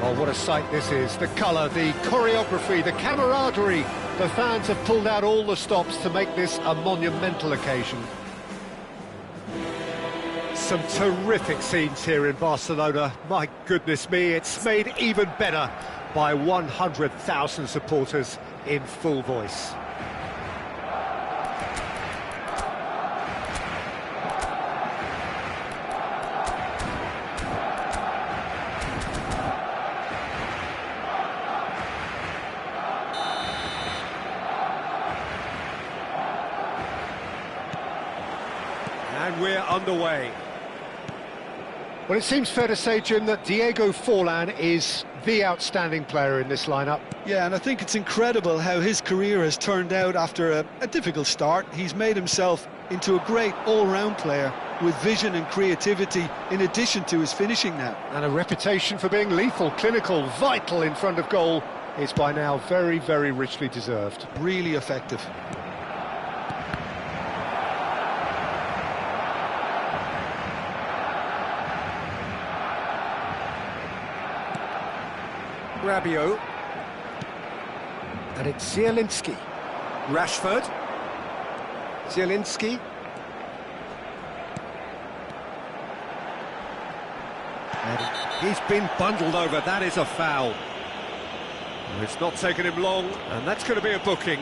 Oh, what a sight this is. The colour, the choreography, the camaraderie. The fans have pulled out all the stops to make this a monumental occasion. Some terrific scenes here in Barcelona. My goodness me, it's made even better by 100,000 supporters in full voice. And we're underway. Well, it seems fair to say, Jim, that Diego Forlán is the outstanding player in this lineup. Yeah, and I think it's incredible how his career has turned out after a difficult start. He's made himself into a great all-round player with vision and creativity in addition to his finishing now. And a reputation for being lethal, clinical, vital in front of goal is by now very, very richly deserved. Really effective. Rabiot, and it's Zielinski. Rashford, Zielinski, and he's been bundled over. That is a foul. It's not taken him long, and that's going to be a booking.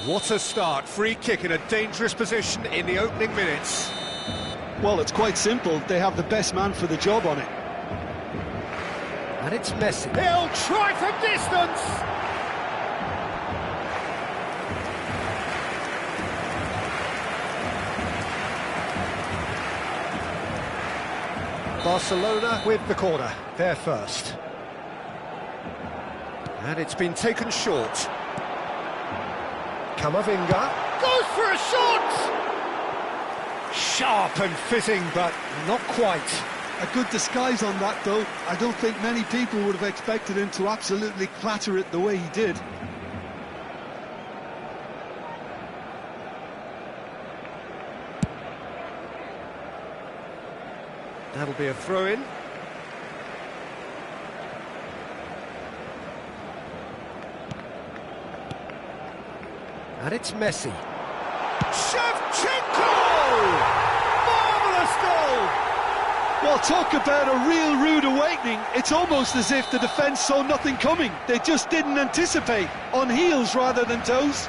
What a start. Free kick in a dangerous position in the opening minutes. Well, it's quite simple. They have the best man for the job on it. And it's Messi. He'll try from distance! Barcelona with the corner, they're first. And it's been taken short. Camavinga goes for a shot! Sharp and fitting, but not quite. A good disguise on that, though. I don't think many people would have expected him to absolutely clatter it the way he did. That'll be a throw-in. And it's Messi. Shevchenko! Marvellous goal! Well, talk about a real rude awakening. It's almost as if the defence saw nothing coming. They just didn't anticipate, on heels rather than toes.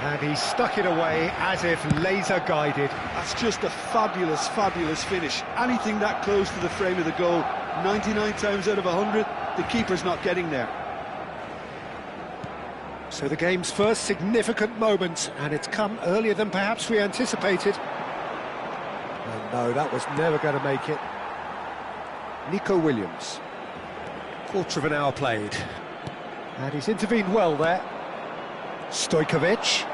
And he stuck it away as if laser-guided. That's just a fabulous, fabulous finish. Anything that close to the frame of the goal, 99 times out of 100, the keeper's not getting there. So the game's first significant moment, and it's come earlier than perhaps we anticipated. And no, that was never going to make it. Nico Williams. Quarter of an hour played. And he's intervened well there. Stojkovic.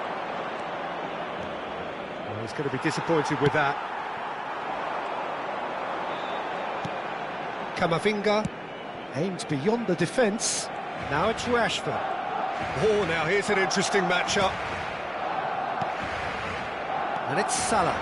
Well, he's going to be disappointed with that. Camavinga aimed beyond the defence. Now it's Rashford. Oh, now here's an interesting matchup. And it's Salah.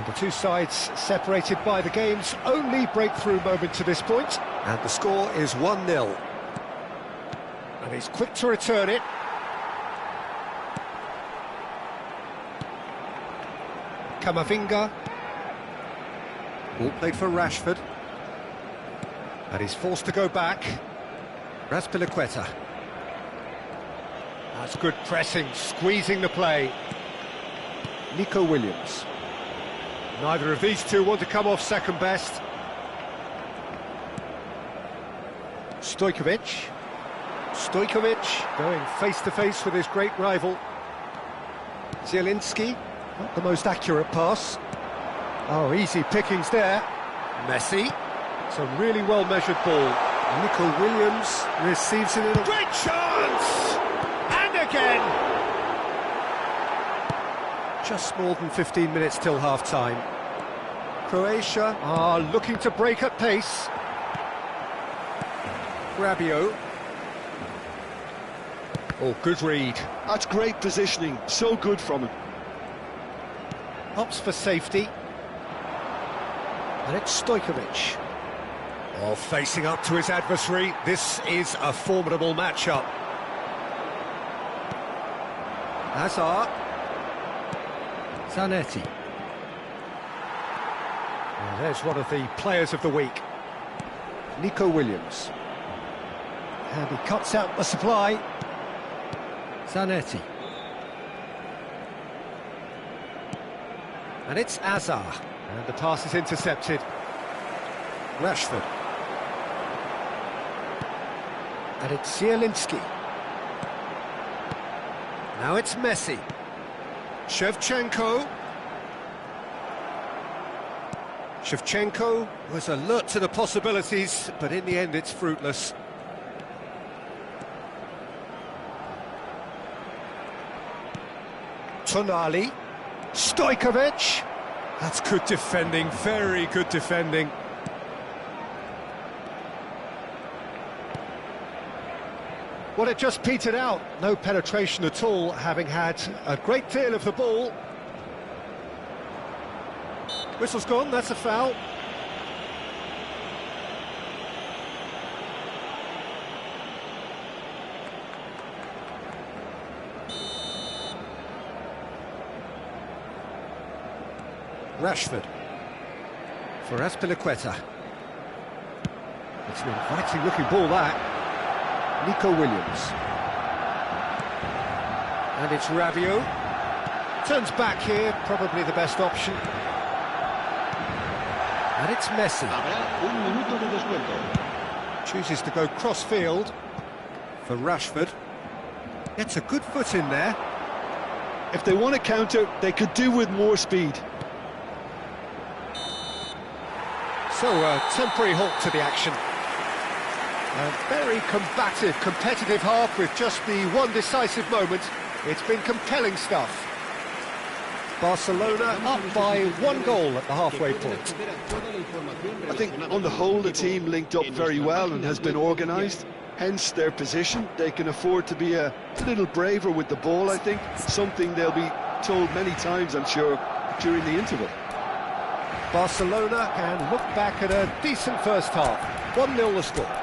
And the two sides separated by the game's only breakthrough moment to this point. And the score is 1-0. And he's quick to return it. Camavinga. Ball played for Rashford. And he's forced to go back. Azpilicueta. That's good pressing, squeezing the play. Nico Williams. Neither of these two want to come off second best. Stojkovic going face-to-face with his great rival. Zielinski, not the most accurate pass. Oh, easy pickings there. Messi. It's a really well-measured ball. Nico Williams receives it in a great chance! And again! Just more than 15 minutes till half-time. Croatia are looking to break at pace. Rabiot. Oh, good read. That's great positioning, so good from him. Opts for safety. And it's Stojkovic. Oh, facing up to his adversary. This is a formidable matchup. Hazard. Zanetti. Well, there's one of the players of the week. Nico Williams. And he cuts out the supply. Zanetti. And it's Hazard. And the pass is intercepted. Rashford. And it's Zielinski. Now it's Messi. Shevchenko was alert to the possibilities, but in the end it's fruitless. Tonali. Stojkovic. That's good defending, very good defending. Well, it just petered out. No penetration at all, having had a great deal of the ball. Whistle's gone, that's a foul. Rashford for Azpilicueta. It's an inviting looking ball, that. Nico Williams. And it's Rabiot. Turns back here, probably the best option. And it's Messi. Chooses to go cross-field for Rashford. Gets a good foot in there. If they want to counter, they could do with more speed. So a temporary halt to the action. A very combative, competitive half with just the one decisive moment. It's been compelling stuff. Barcelona up by 1 goal at the halfway point. I think on the whole the team linked up very well and has been organised. Hence their position. They can afford to be a little braver with the ball, I think. Something they'll be told many times, I'm sure, during the interval. Barcelona can look back at a decent first half. 1-0 the score.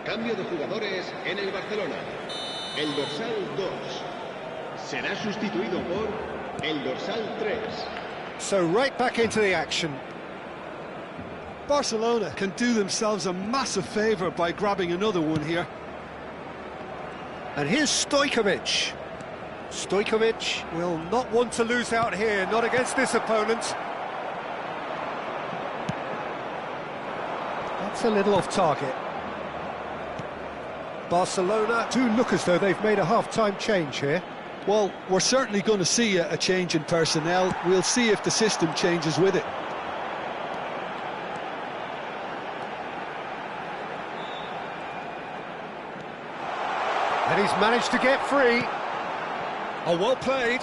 Cambio de jugadores en el Barcelona. El dorsal 2 será sustituido por el dorsal 3. So right back into the action. Barcelona can do themselves a massive favour by grabbing another one here. And here's Stojkovic. Stojkovic will not want to lose out here, not against this opponent. That's a little off target. Barcelona do look as though they've made a half-time change here. Well, we're certainly going to see a change in personnel. We'll see if the system changes with it. And he's managed to get free. Oh, well played.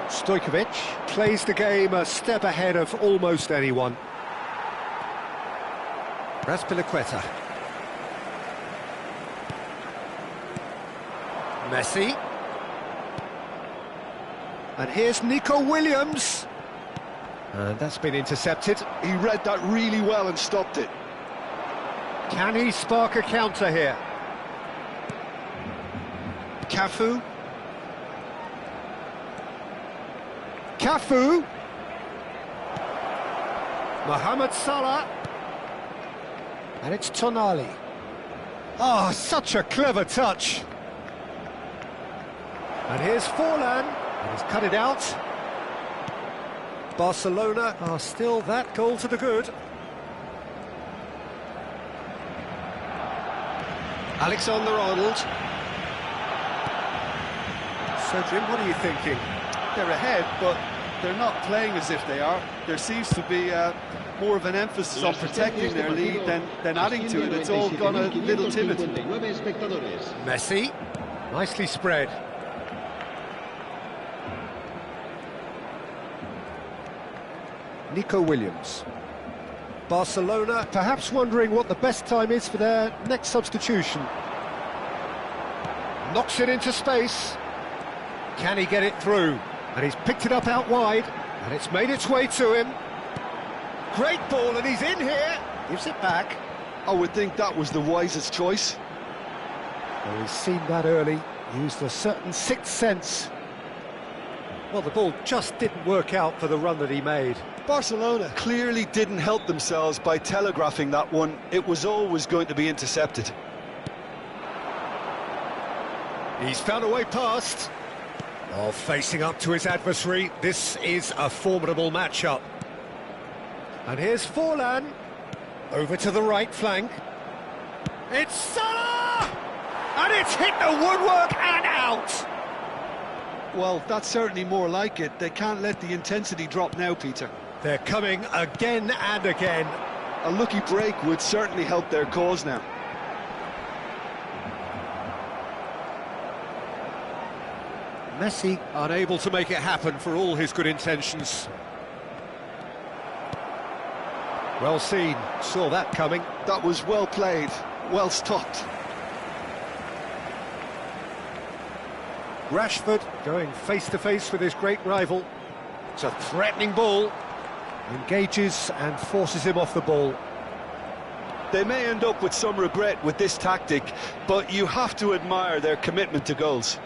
Stojkovic plays the game a step ahead of almost anyone. Raspilicueta. Messi. And here's Nico Williams. And that's been intercepted. He read that really well and stopped it. Can he spark a counter here? Cafu. Cafu. Mohamed Salah. And it's Tonali. Oh, such a clever touch. And here's Forlan. And he's cut it out. Barcelona are still that goal to the good. Alexander-Arnold. So, Jim, what are you thinking? They're ahead, but they're not playing as if they are. There seems to be more of an emphasis on protecting their lead than adding to it. It's all gone a little timid. Messi, nicely spread. Nico Williams. Barcelona perhaps wondering what the best time is for their next substitution. Knocks it into space. Can he get it through? And he's picked it up out wide, and it's made its way to him. Great ball, and he's in here. Gives it back. I would think that was the wisest choice. Well, he's seen that early, used a certain sixth sense. Well, the ball just didn't work out for the run that he made. Barcelona clearly didn't help themselves by telegraphing that one. It was always going to be intercepted. He's found a way past. Oh, facing up to his adversary, this is a formidable matchup. And here's Forlan, over to the right flank. It's Salah! And it's hit the woodwork and out! Well, that's certainly more like it. They can't let the intensity drop now, Peter. They're coming again and again. A lucky break would certainly help their cause now. Messi unable to make it happen for all his good intentions. Well seen, saw that coming. That was well played, well stopped. Rashford going face-to-face with his great rival. It's a threatening ball. Engages and forces him off the ball. They may end up with some regret with this tactic, but you have to admire their commitment to goals.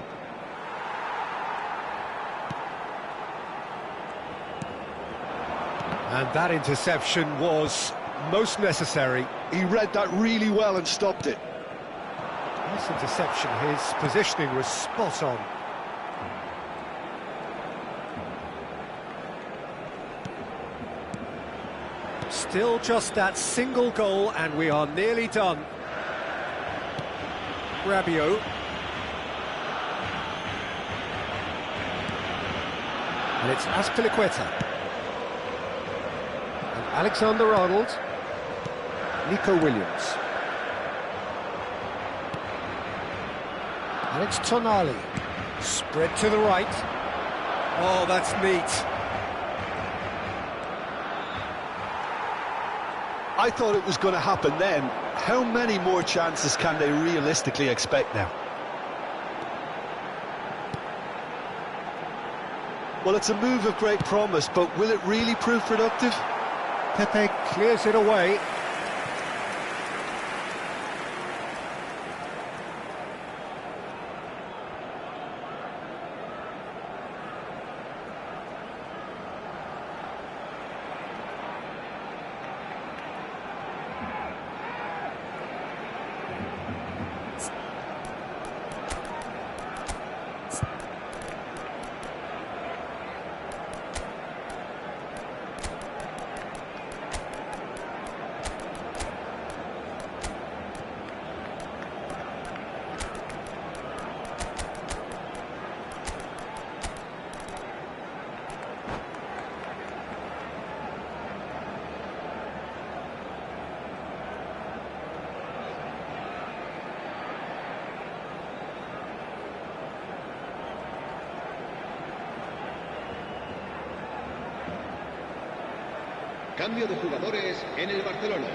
And that interception was most necessary. He read that really well and stopped it. This interception, his positioning was spot on. Still just that single goal and we are nearly done. Rabiot. And it's Azpilicueta. And Alexander-Arnold. Nico Williams. And it's Tonali. Spread to the right. Oh, that's neat. I thought it was going to happen then. How many more chances can they realistically expect now? Well, it's a move of great promise, but will it really prove productive? Pepe clears it away. Cambio de jugadores en el Barcelona.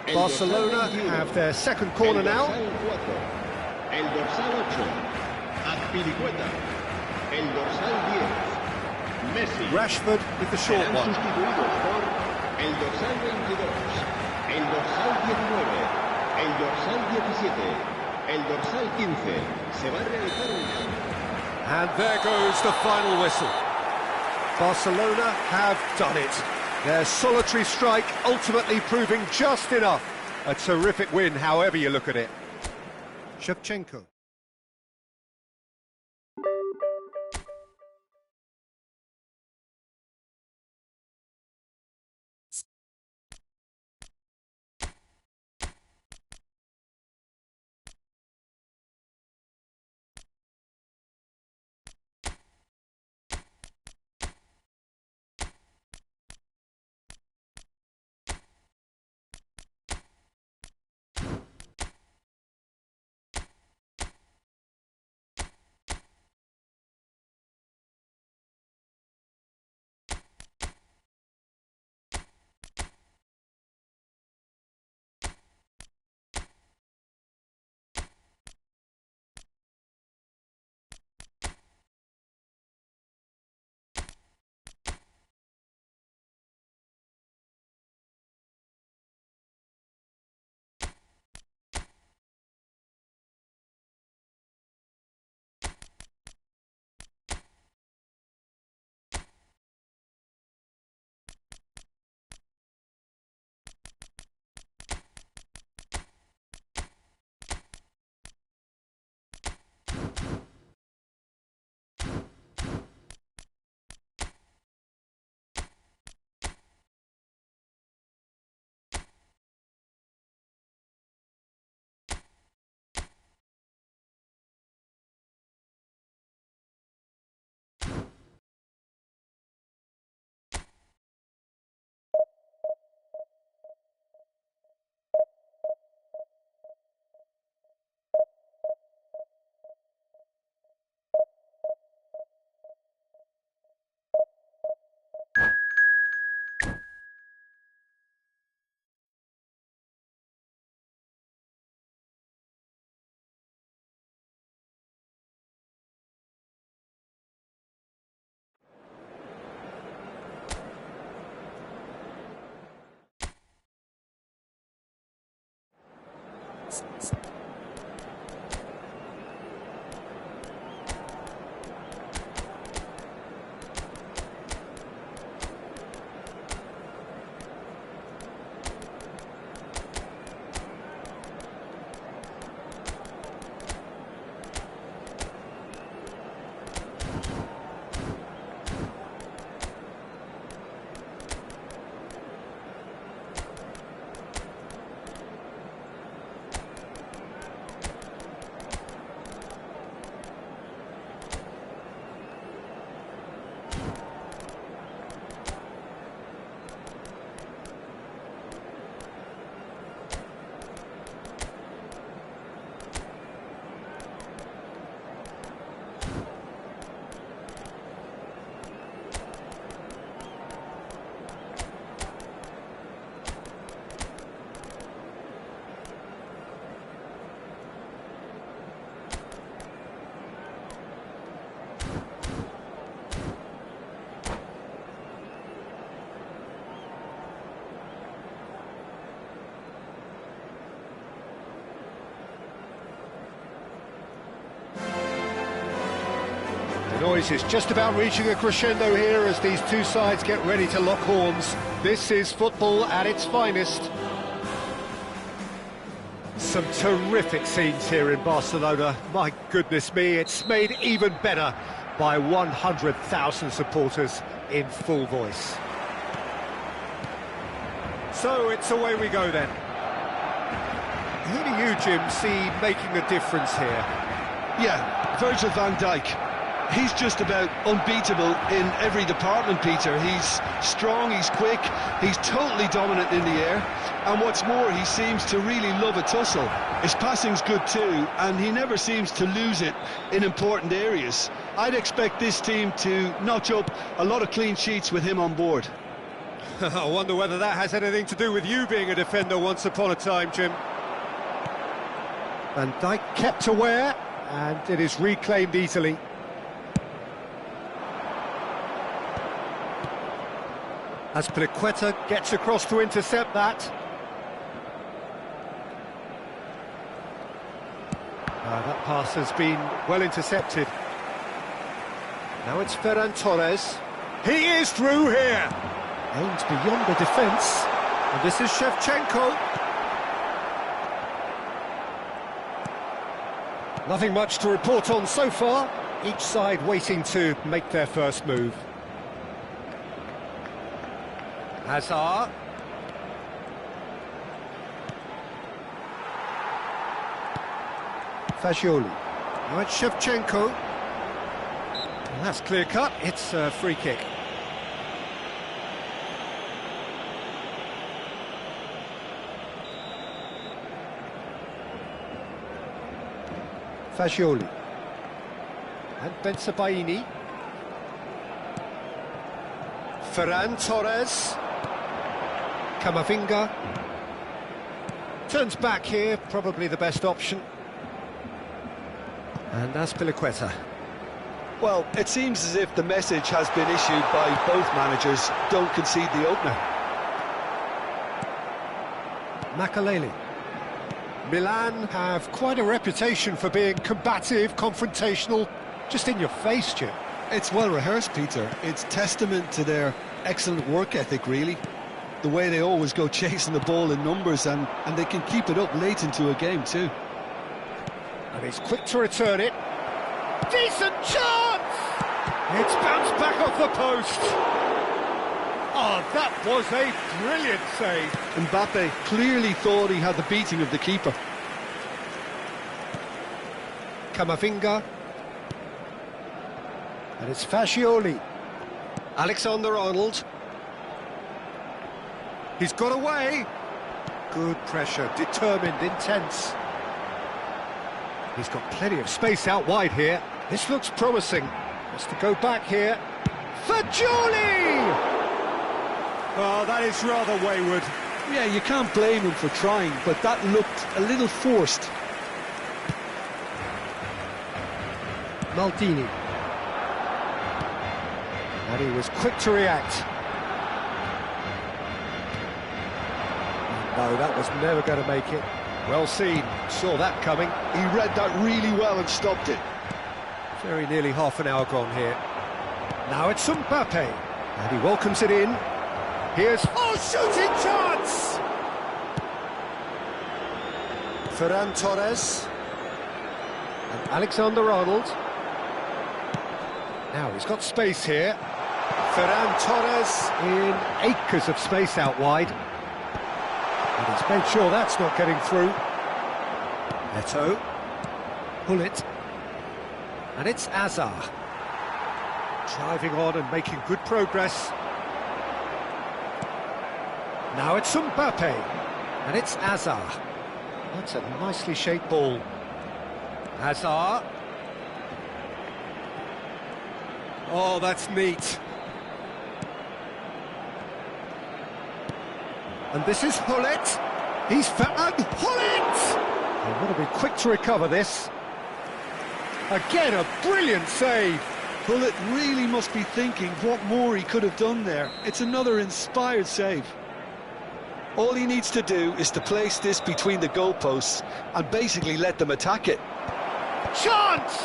El Barcelona dorsal 21, have their second corner el now. dorsal 4, el dorsal 8, Azpilicueta, el dorsal 10, Messi. Rashford with the short Serán one. sustituidos por el dorsal 22, el dorsal 19, el dorsal 17, el dorsal 15. Se va a realizar un cambio. And there goes the final whistle. Barcelona have done it. Their solitary strike ultimately proving just enough. A terrific win, however you look at it. Shevchenko. The noise is just about reaching a crescendo here as these two sides get ready to lock horns. This is football at its finest. Some terrific scenes here in Barcelona. My goodness me, it's made even better by 100,000 supporters in full voice. So it's away we go then. Who do you, Jim, see making a difference here? Yeah, Virgil van Dijk. He's just about unbeatable in every department, Peter. He's strong, he's quick, he's totally dominant in the air, and what's more, he seems to really love a tussle. His passing's good too, and he never seems to lose it in important areas. I'd expect this team to notch up a lot of clean sheets with him on board. I wonder whether that has anything to do with you being a defender once upon a time, Jim. Van Dijk kept aware, and it is reclaimed easily. Azpilicueta gets across to intercept that. That pass has been well intercepted. Now it's Ferran Torres. He is through here. Aimed beyond the defence. And this is Shevchenko. Nothing much to report on so far. Each side waiting to make their first move. Hazard. Fagioli. Now it's Shevchenko. Well, that's clear cut. It's a free kick. Fagioli. And Bensebaini. Ferran Torres. Camavinga. Turns back here, probably the best option. And Azpilicueta. Well, it seems as if the message has been issued by both managers: don't concede the opener. Makaleli. Milan have quite a reputation for being combative, confrontational, just in your face, Jim. It's well rehearsed, Peter. It's testament to their excellent work ethic, really. The way they always go chasing the ball in numbers, and they can keep it up late into a game too. And he's quick to return it. Decent chance! It's bounced back off the post. Oh, that was a brilliant save. Mbappe clearly thought he had the beating of the keeper. Camavinga. And it's Fagioli. Alexander-Arnold. He's got away. Good pressure, determined, intense. He's got plenty of space out wide here. This looks promising. Has to go back here. Fagioli! Oh, that is rather wayward. Yeah, you can't blame him for trying, but that looked a little forced. Maldini. And he was quick to react. No, that was never going to make it. Well seen, saw that coming. He read that really well and stopped it. Very nearly half an hour gone here. Now it's Mbappe, and he welcomes it in. Here's... Oh, shooting chance! Ferran Torres. And Alexander-Arnold. Now he's got space here. Ferran Torres in acres of space out wide. And he's made sure that's not getting through. Neto. Pull it. And it's Hazard. Driving on and making good progress. Now it's Mbappe. And it's Hazard. That's a nicely shaped ball. Hazard. Oh, that's neat. And this is Hullet. He's found Hullet! They want to be quick to recover this. Again, a brilliant save. Hullet really must be thinking what more he could have done there. It's another inspired save. All he needs to do is to place this between the goalposts and basically let them attack it. Chance!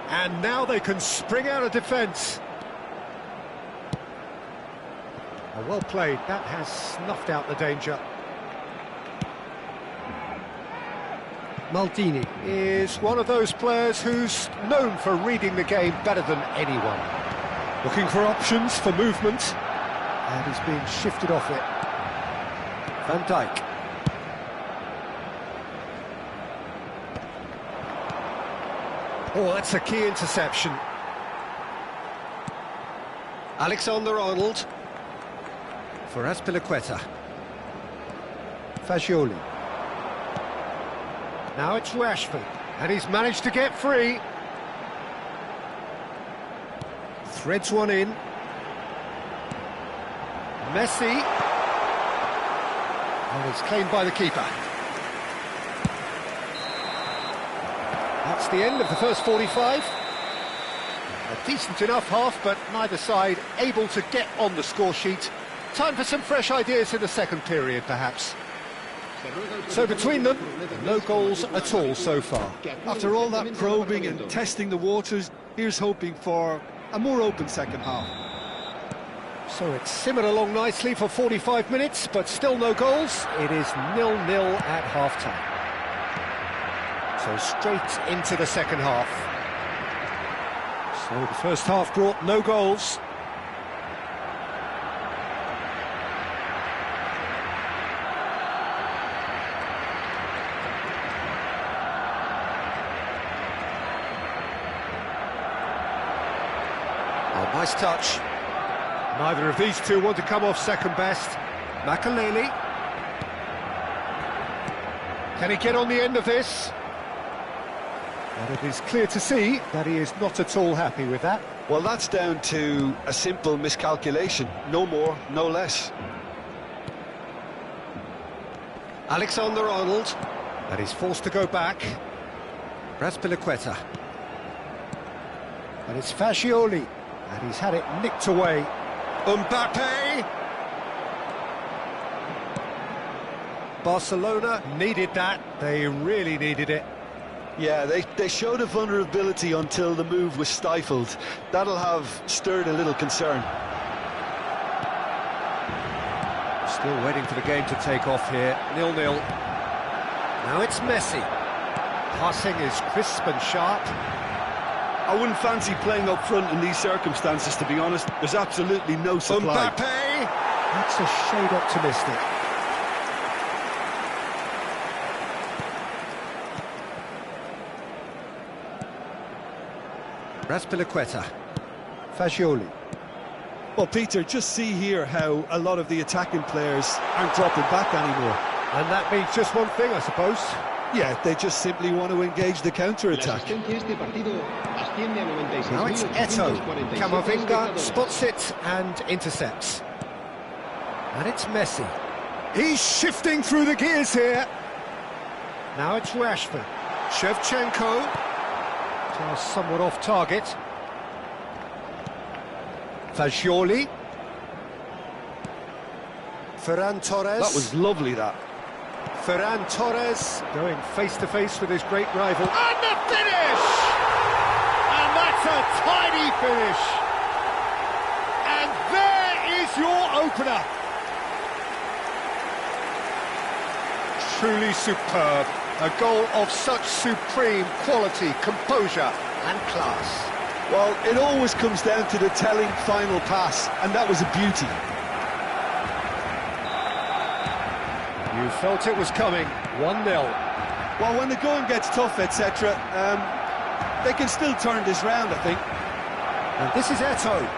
And now they can spring out of defence. Well played, that has snuffed out the danger. Maldini is one of those players who's known for reading the game better than anyone. Looking for options for movement, and he's being shifted off it. Van Dijk. Oh, that's a key interception. Alexander-Arnold. For Azpilicueta. Fagioli. Now it's Rashford, and he's managed to get free. Threads one in. Messi. And it's claimed by the keeper. That's the end of the first 45. A decent enough half, but neither side able to get on the score sheet. Time for some fresh ideas in the second period, perhaps. So between them, no goals at all so far. After all that probing and testing the waters, here's hoping for a more open second half. So it's simmered along nicely for 45 minutes, but still no goals. It is 0-0 at half-time. So straight into the second half. So the first half brought no goals. Oh, nice touch. Neither of these two want to come off second best. Makaleli. Can he get on the end of this? And it is clear to see that he is not at all happy with that. Well, that's down to a simple miscalculation. No more, no less. Alexander-Arnold. And he's forced to go back. Raspilicueta. And it's Fascioli. And he's had it nicked away. Mbappe! Barcelona needed that. They really needed it. Yeah, they showed a vulnerability until the move was stifled. That'll have stirred a little concern. Still waiting for the game to take off here. 0-0. Now it's Messi. Passing is crisp and sharp. I wouldn't fancy playing up front in these circumstances, to be honest. There's absolutely no supply. Mbappe! That's a shade optimistic. Raspilicueta. Fascioli. Well, Peter, just see here how a lot of the attacking players aren't dropping back anymore. And that means just one thing, I suppose. Yeah, they just simply want to engage the counter-attack. Now it's Eto'o. Camavinga spots it and intercepts. And it's Messi. He's shifting through the gears here. Now it's Rashford. Shevchenko. Just somewhat off target. Fascioli. Ferran Torres. That was lovely, that. Ferran Torres going face-to-face with his great rival. And the finish! And that's a tidy finish. And there is your opener. Truly superb. A goal of such supreme quality, composure and class. Well, it always comes down to the telling final pass, and that was a beauty. You felt it was coming. 1-0. Well, when the going gets tough, etc., they can still turn this round, I think. And this is Eto'o.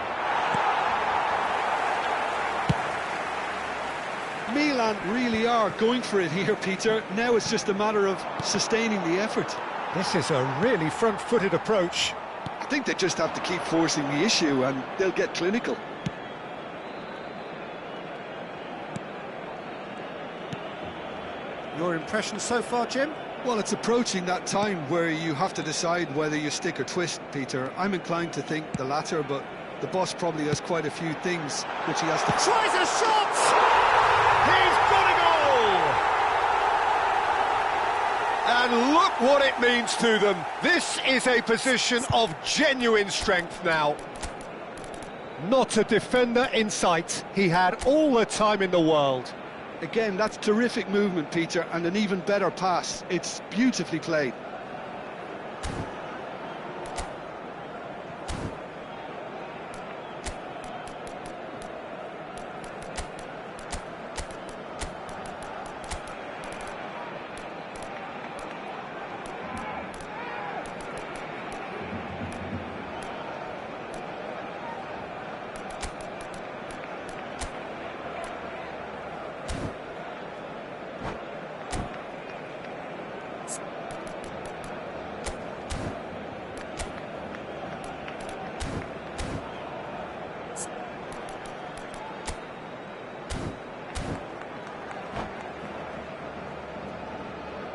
Milan really are going for it here, Peter. Now it's just a matter of sustaining the effort. This is a really front-footed approach. I think they just have to keep forcing the issue and they'll get clinical. Your impression so far, Jim? Well, it's approaching that time where you have to decide whether you stick or twist, Peter. I'm inclined to think the latter, but the boss probably has quite a few things which he has to... Tries a shot! He's got a goal! And look what it means to them. This is a position of genuine strength now. Not a defender in sight. He had all the time in the world. Again, that's terrific movement, Peter, and an even better pass. It's beautifully played.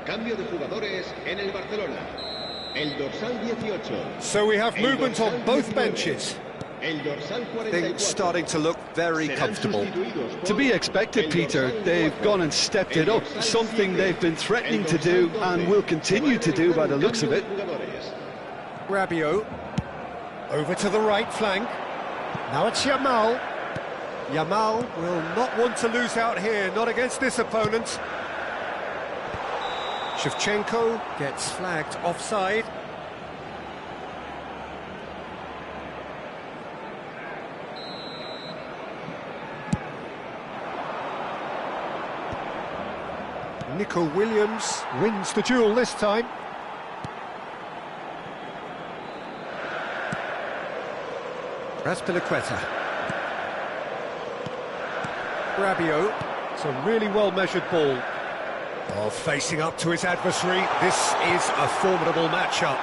Cambio de jugadores en el Barcelona. El dorsal 18. So we have movement dorsal on both 19. benches. El dorsal 44. Things starting to look very Serán comfortable. sustituidos por To be expected, el Peter. dorsal They've 4. gone and stepped it El up, dorsal something 7. they've been threatening El to dorsal do 12. and will continue to do by the looks of it. Cambio de jugadores. Rabiot. Over to the right flank. Now it's Yamal. Yamal will not want to lose out here, not against this opponent. Shevchenko gets flagged offside. Nico Williams wins the duel this time. Raspilicueta. Rabiot. It's a really well-measured ball. Oh, facing up to his adversary. This is a formidable matchup.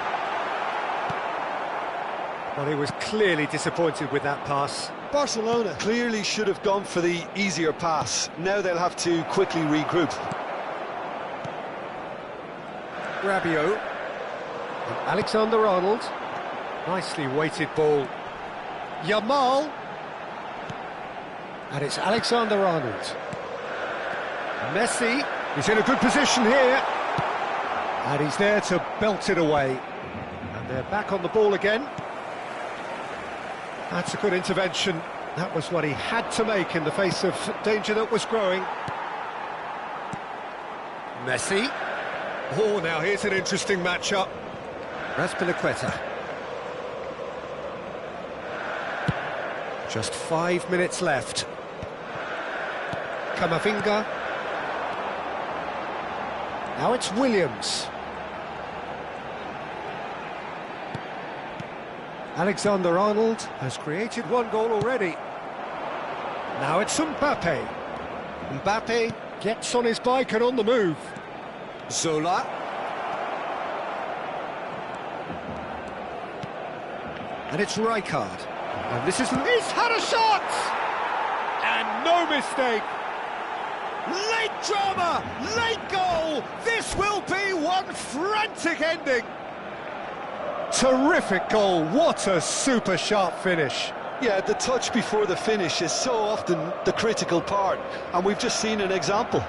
Well, he was clearly disappointed with that pass. Barcelona clearly should have gone for the easier pass. Now they'll have to quickly regroup. Rabiot. And Alexander-Arnold. Nicely weighted ball. Yamal. And it's Alexander-Arnold. Messi. He's in a good position here. And he's there to belt it away. And they're back on the ball again. That's a good intervention. That was what he had to make in the face of danger that was growing. Messi. Oh, now here's an interesting matchup. Raspilicueta. Just 5 minutes left. Camavinga. Now it's Williams. Alexander-Arnold has created one goal already. Now it's Mbappe. Mbappe gets on his bike and on the move. Zola. And it's Rijkaard. And this is... He's had a shot! And no mistake. Late drama, late goal. This will be one frantic ending. Terrific goal. What a super sharp finish. Yeah, the touch before the finish is so often the critical part, and we've just seen an example.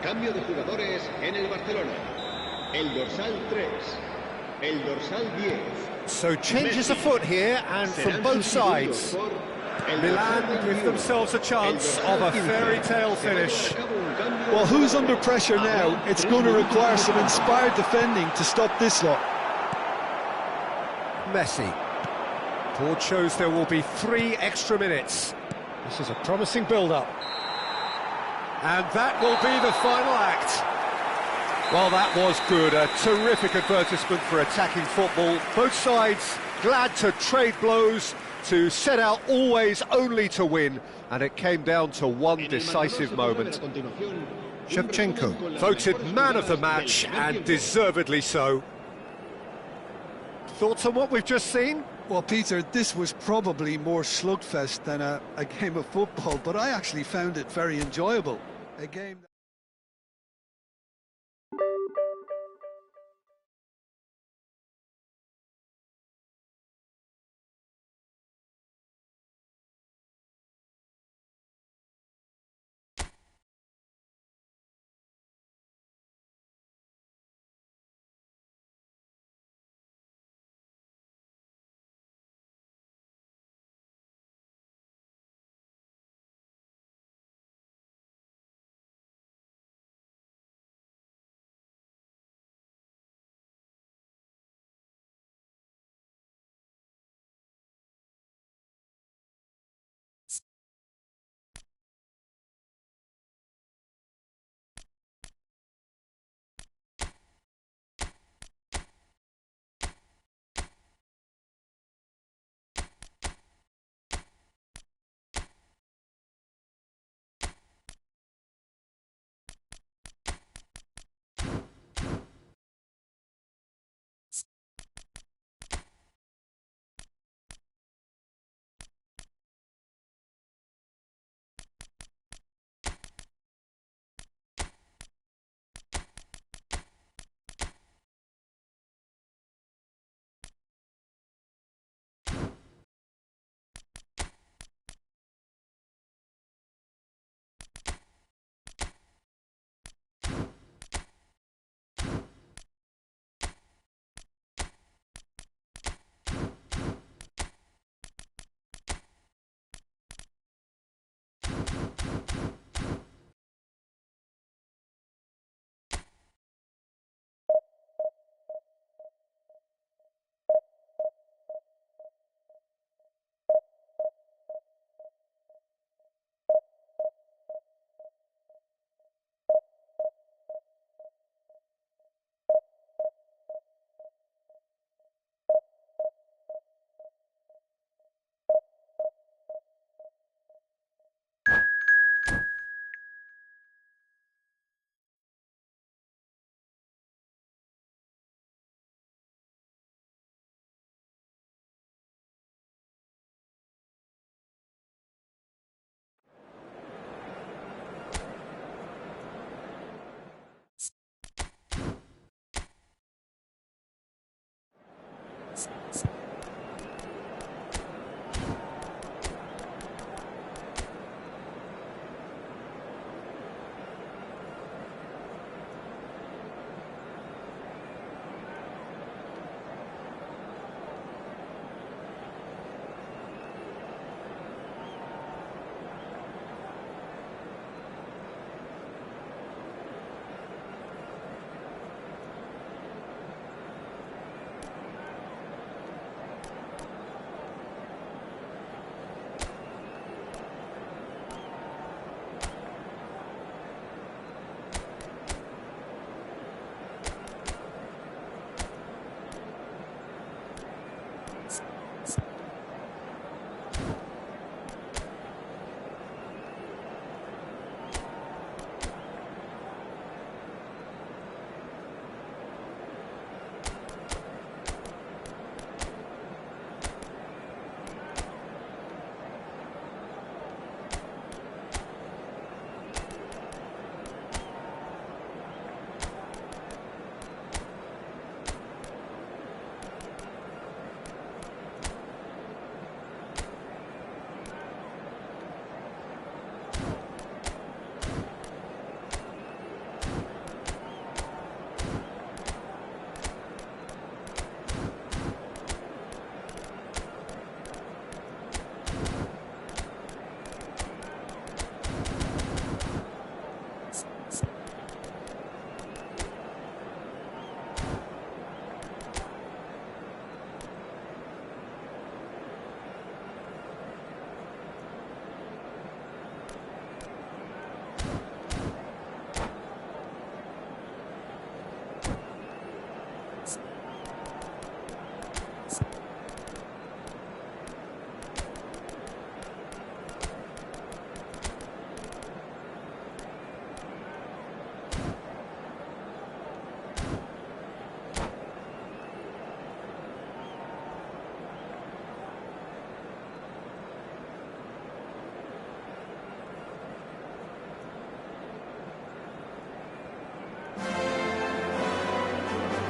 Cambio de jugadores en el Barcelona. El dorsal 3. El dorsal 10. So changes afoot here, and from both sides. Milan give themselves a chance of a fairy tale finish. Well, who's under pressure now? It's going to require some inspired defending to stop this lot. Messi. Board shows there will be 3 extra minutes. This is a promising build-up. And that will be the final act. Well, that was good. A terrific advertisement for attacking football. Both sides glad to trade blows, to set out always only to win. And it came down to one decisive moment. Shevchenko voted man of the match, and deservedly so. Thoughts on what we've just seen? Well, Peter, this was probably more slugfest than a game of football, but I actually found it very enjoyable. A game...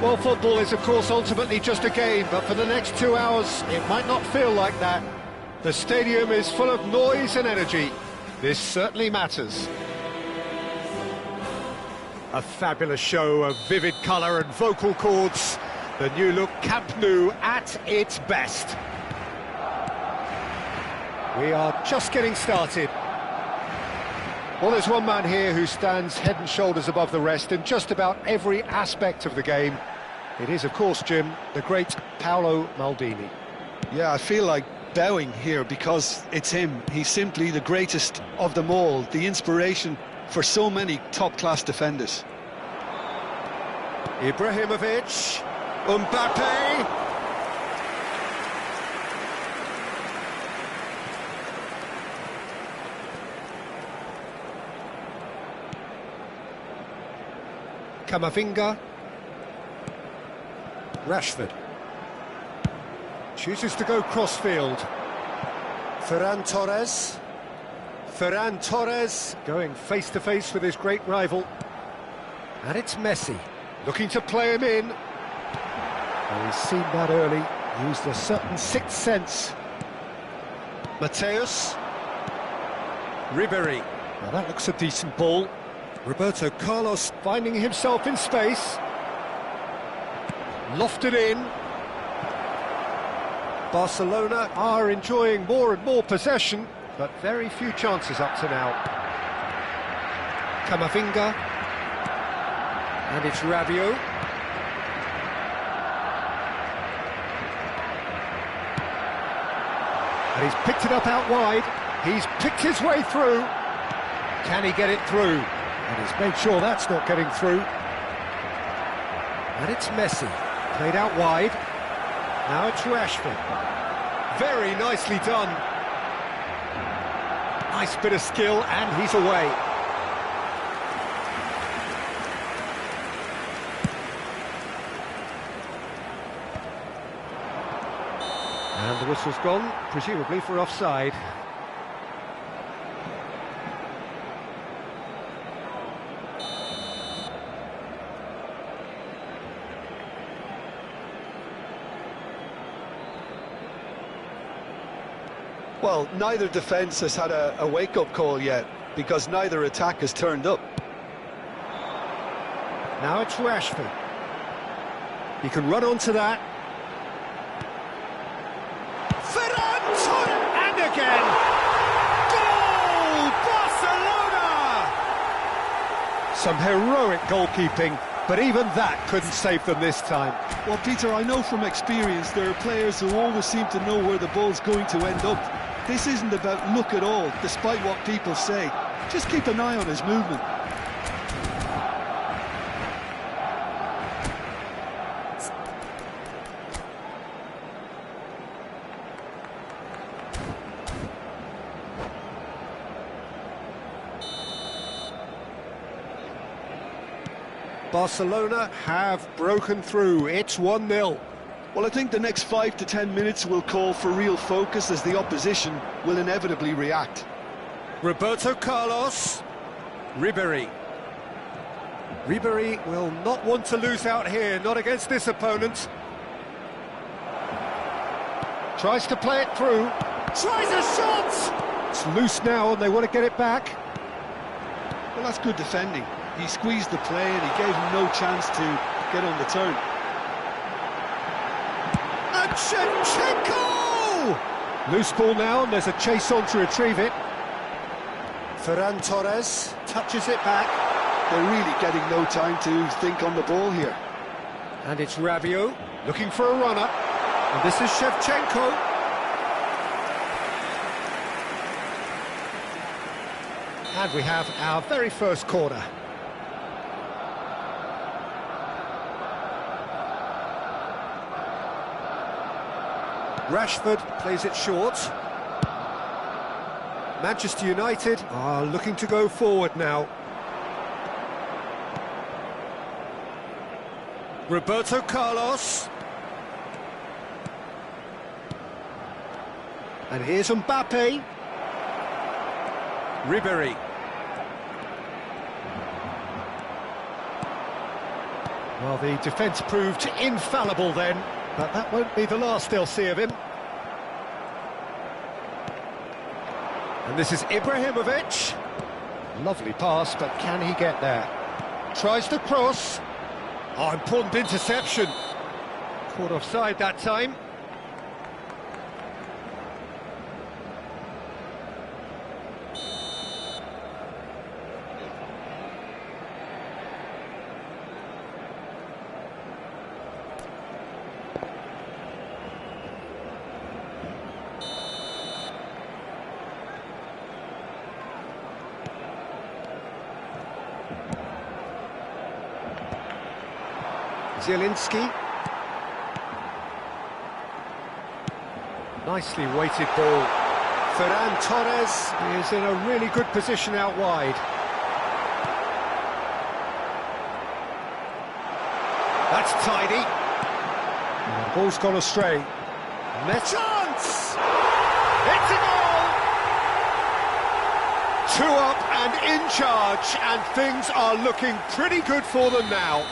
Well, football is, of course, ultimately just a game, but for the next 2 hours, it might not feel like that. The stadium is full of noise and energy. This certainly matters. A fabulous show of vivid colour and vocal cords. The new look Camp Nou at its best. We are just getting started. Well, there's one man here who stands head and shoulders above the rest in just about every aspect of the game. It is, of course, Jim, the great Paolo Maldini. Yeah, I feel like bowing here because it's him. He's simply the greatest of them all, the inspiration for so many top-class defenders. Ibrahimovic, Mbappe. Camavinga. Rashford. Chooses to go crossfield. Ferran Torres. Ferran Torres going face-to-face with his great rival. And it's Messi, looking to play him in. Well, he's seen that early, used a certain sixth sense. Mateus. Ribery. Now that looks a decent ball. Roberto Carlos finding himself in space. Lofted in. Barcelona are enjoying more and more possession, but very few chances up to now. Camavinga. And it's Rabiot. And he's picked it up out wide. He's picked his way through. Can he get it through? And he's made sure that's not getting through. And it's Messi. Played out wide. Now it's Rashford. Very nicely done. Nice bit of skill, and he's away. And the whistle's gone, presumably for offside. Well, neither defence has had a wake-up call yet, because neither attack has turned up. Now it's Rashford. He can run onto that. Ferran Torres! And again! Goal! Barcelona! Some heroic goalkeeping, but even that couldn't save them this time. Well, Peter, I know from experience there are players who always seem to know where the ball's going to end up. This isn't about luck at all, despite what people say. Just keep an eye on his movement. Barcelona have broken through. It's 1-0. Well, I think the next 5 to 10 minutes will call for real focus as the opposition will inevitably react. Roberto Carlos. Ribery. Ribery will not want to lose out here, not against this opponent. Tries to play it through. Tries a shot! It's loose now and they want to get it back. Well, that's good defending. He squeezed the play and he gave him no chance to get on the turn. Shevchenko! Loose ball now, and there's a chase on to retrieve it. Ferran Torres touches it back. They're really getting no time to think on the ball here. And it's Rabiot looking for a runner. And this is Shevchenko. And we have our very first corner. Rashford plays it short. Manchester United are looking to go forward now. Roberto Carlos. And here's Mbappe. Ribery. Well, the defence proved infallible then, but that won't be the last they'll see of him. And this is Ibrahimovic. Lovely pass, but can he get there? Tries to cross. Oh, important interception. Caught offside that time. Zielinski. Nicely weighted ball. Ferran Torres is in a really good position out wide. That's tidy. And the ball's gone astray. Chance! It's a goal! 2 up and in charge, and things are looking pretty good for them now.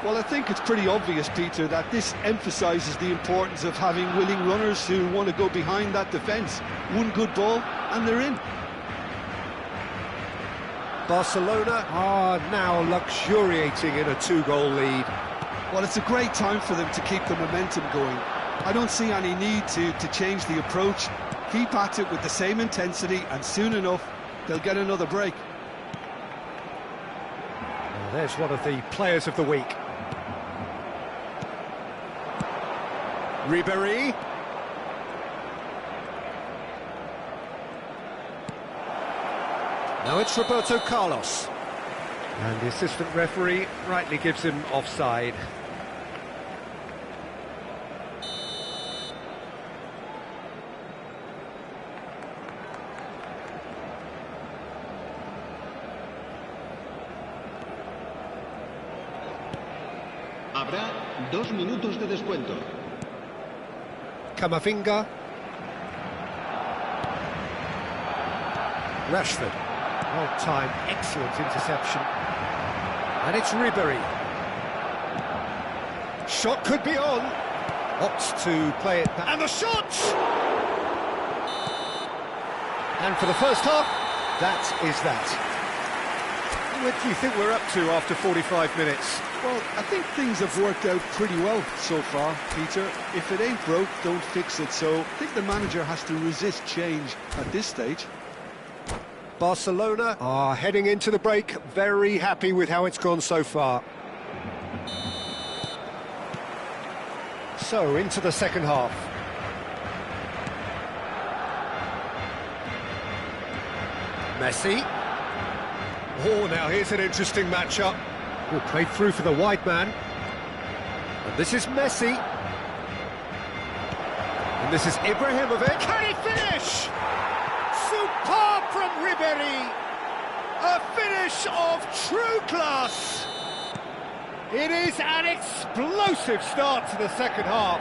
Well, I think it's pretty obvious, Peter, that this emphasises the importance of having willing runners who want to go behind that defence. One good ball, and they're in. Barcelona are now luxuriating in a 2-goal lead. Well, it's a great time for them to keep the momentum going. I don't see any need to change the approach. Keep at it with the same intensity, and soon enough, they'll get another break. Well, there's one of the players of the week. Ribéry. Now it's Roberto Carlos. And the assistant referee rightly gives him offside. Habrá 2 minutos de descuento. Camavinga. Rashford. Well timed, excellent interception. And it's Ribéry. Shot could be on. Opts to play it back. And the shot! And for the first half, that is that. What do you think we're up to after 45 minutes? Well, I think things have worked out pretty well so far, Peter. If it ain't broke, don't fix it. So I think the manager has to resist change at this stage. Barcelona are heading into the break, very happy with how it's gone so far. So, into the second half. Messi. Oh, now here's an interesting matchup. Oh, played through for the wide man. And this is Messi. And this is Ibrahimovic. Can he finish? Superb from Ribéry. A finish of true class. It is an explosive start to the second half.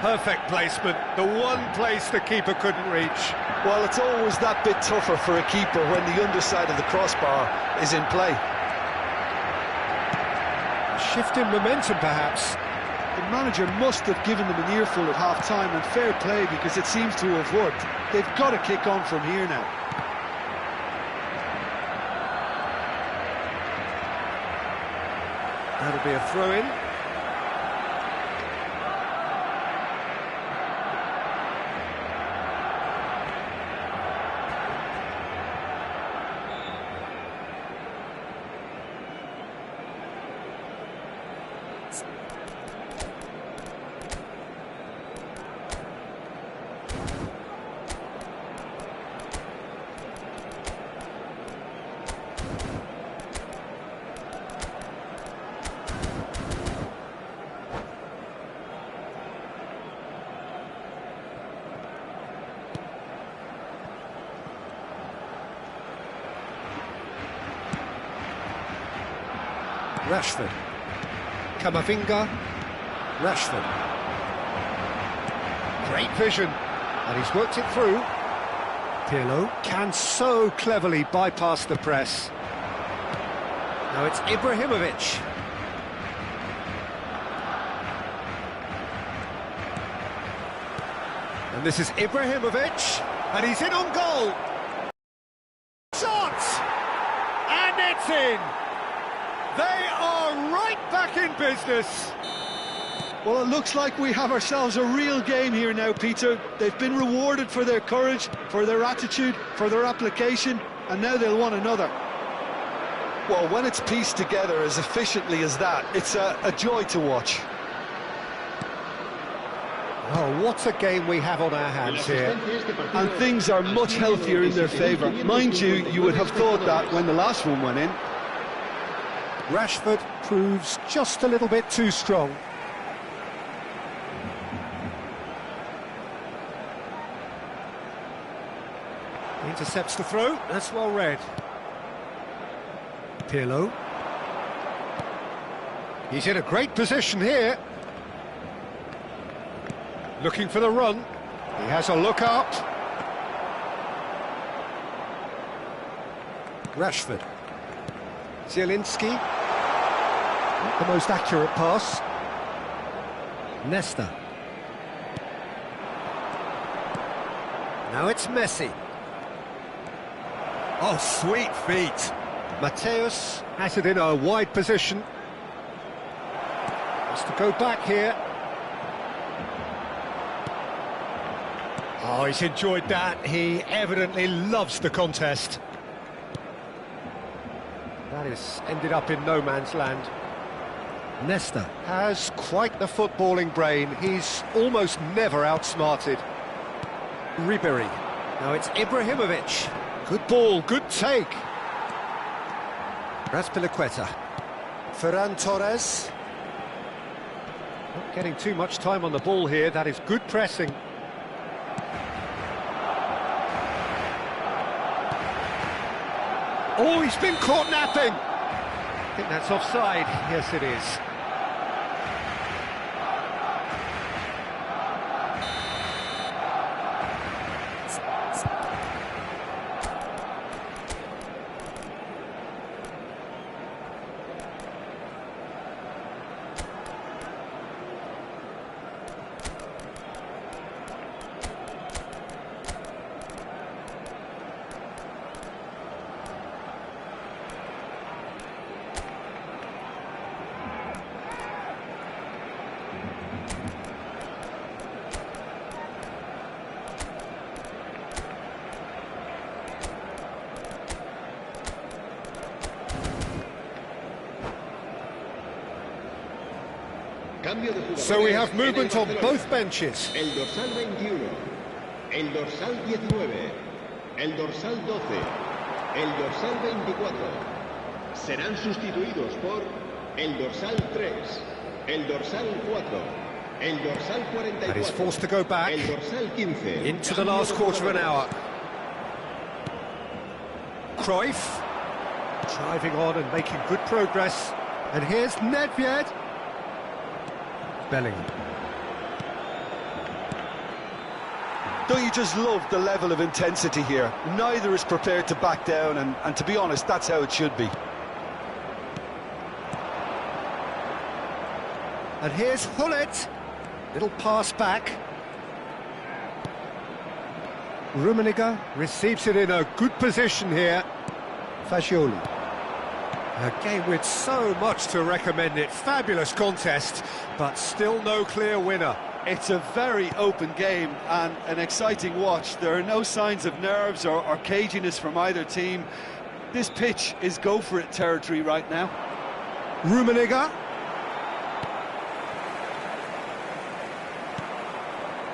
Perfect placement, the one place the keeper couldn't reach. Well, it's always that bit tougher for a keeper when the underside of the crossbar is in play. A shift in momentum, perhaps. The manager must have given them an earful at half-time, and fair play, because it seems to have worked. They've got to kick on from here now. That'll be a throw-in. Rashford. Camavinga. Rashford. Great vision. And he's worked it through. Pirlo can so cleverly bypass the press. Now it's Ibrahimovic. And this is Ibrahimovic, and he's in on goal. Shot! And it's in! They are right back in business. Well, it looks like we have ourselves a real game here now, Peter. They've been rewarded for their courage, for their attitude, for their application, and now they'll want another. Well, when it's pieced together as efficiently as that, it's a joy to watch. Oh, what a game we have on our hands here. And things are much healthier in their favour. Mind you, you would have thought that when the last one went in. Rashford proves just a little bit too strong. Intercepts the throw, that's well read. Pirlo. He's in a great position here. Looking for the run. He has a look up. Rashford. Zielinski. Not the most accurate pass. Nesta. Now it's Messi. Oh, sweet feet. Mateus has it in a wide position. Has to go back here. Oh, he's enjoyed that. He evidently loves the contest. That has ended up in no man's land. Nesta has quite the footballing brain. He's almost never outsmarted. Ribéry. Now it's Ibrahimovic. Good ball, good take. Azpilicueta. Ferran Torres. Not getting too much time on the ball here. That is good pressing. Oh, he's been caught napping. I think that's offside. Yes, it is. So we have movement on both benches. El dorsal 21, el dorsal 19, el dorsal 12, el dorsal 24. Serán sustituidos por el dorsal 3, el dorsal 4, el dorsal 44. And he's forced to go back el dorsal 15. into the last quarter of an hour. Cruyff driving on and making good progress. And here's Nedved. Bellingham. Don't you just love the level of intensity here? Neither is prepared to back down, and to be honest, that's how it should be. And here's Hullet. Little pass back. Rummenigge receives it in a good position here. Fagioli. A game with so much to recommend it. Fabulous contest, but still no clear winner. It's a very open game and an exciting watch. There are no signs of nerves or caginess from either team. This pitch is go-for-it territory right now. Rummenigge.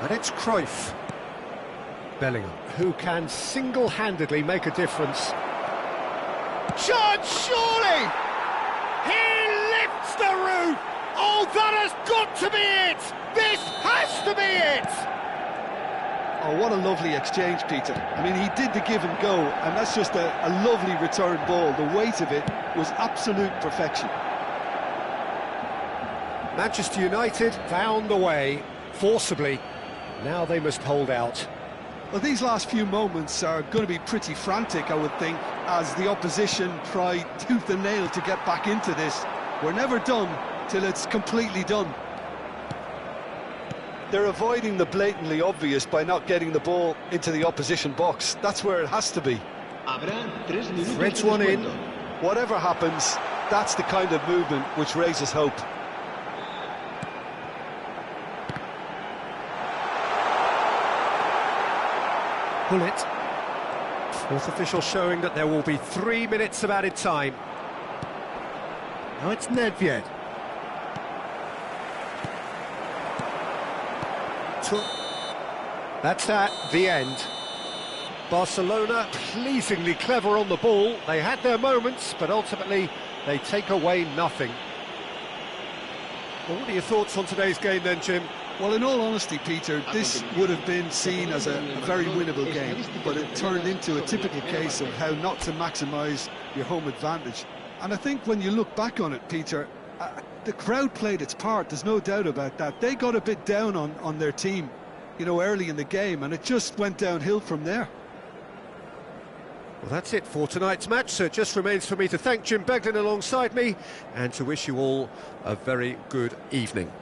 And it's Cruyff. Bellingham, who can single-handedly make a difference. Chance, surely! He lifts the roof! Oh, that has got to be it! This has to be it! Oh, what a lovely exchange, Peter. I mean, he did the give and go, and that's just a lovely return ball. The weight of it was absolute perfection. Manchester United found the way, forcibly. Now they must hold out. Well, these last few moments are going to be pretty frantic, I would think, as the opposition try tooth and nail to get back into this. We're never done till it's completely done. They're avoiding the blatantly obvious by not getting the ball into the opposition box. That's where it has to be. Threads one in. Whatever happens, that's the kind of movement which raises hope. Pull it. Fourth official showing that there will be 3 minutes of added time. Now it's Nedved. That's the end. Barcelona pleasingly clever on the ball. They had their moments, but ultimately they take away nothing. Well, what are your thoughts on today's game then, Jim? Well, in all honesty, Peter, this would have been seen as a very winnable game, but it turned into a typical case of how not to maximise your home advantage. And I think when you look back on it, Peter, the crowd played its part, there's no doubt about that. They got a bit down on their team, you know, early in the game, and it just went downhill from there. Well, that's it for tonight's match, so it just remains for me to thank Jim Beglin alongside me and to wish you all a very good evening.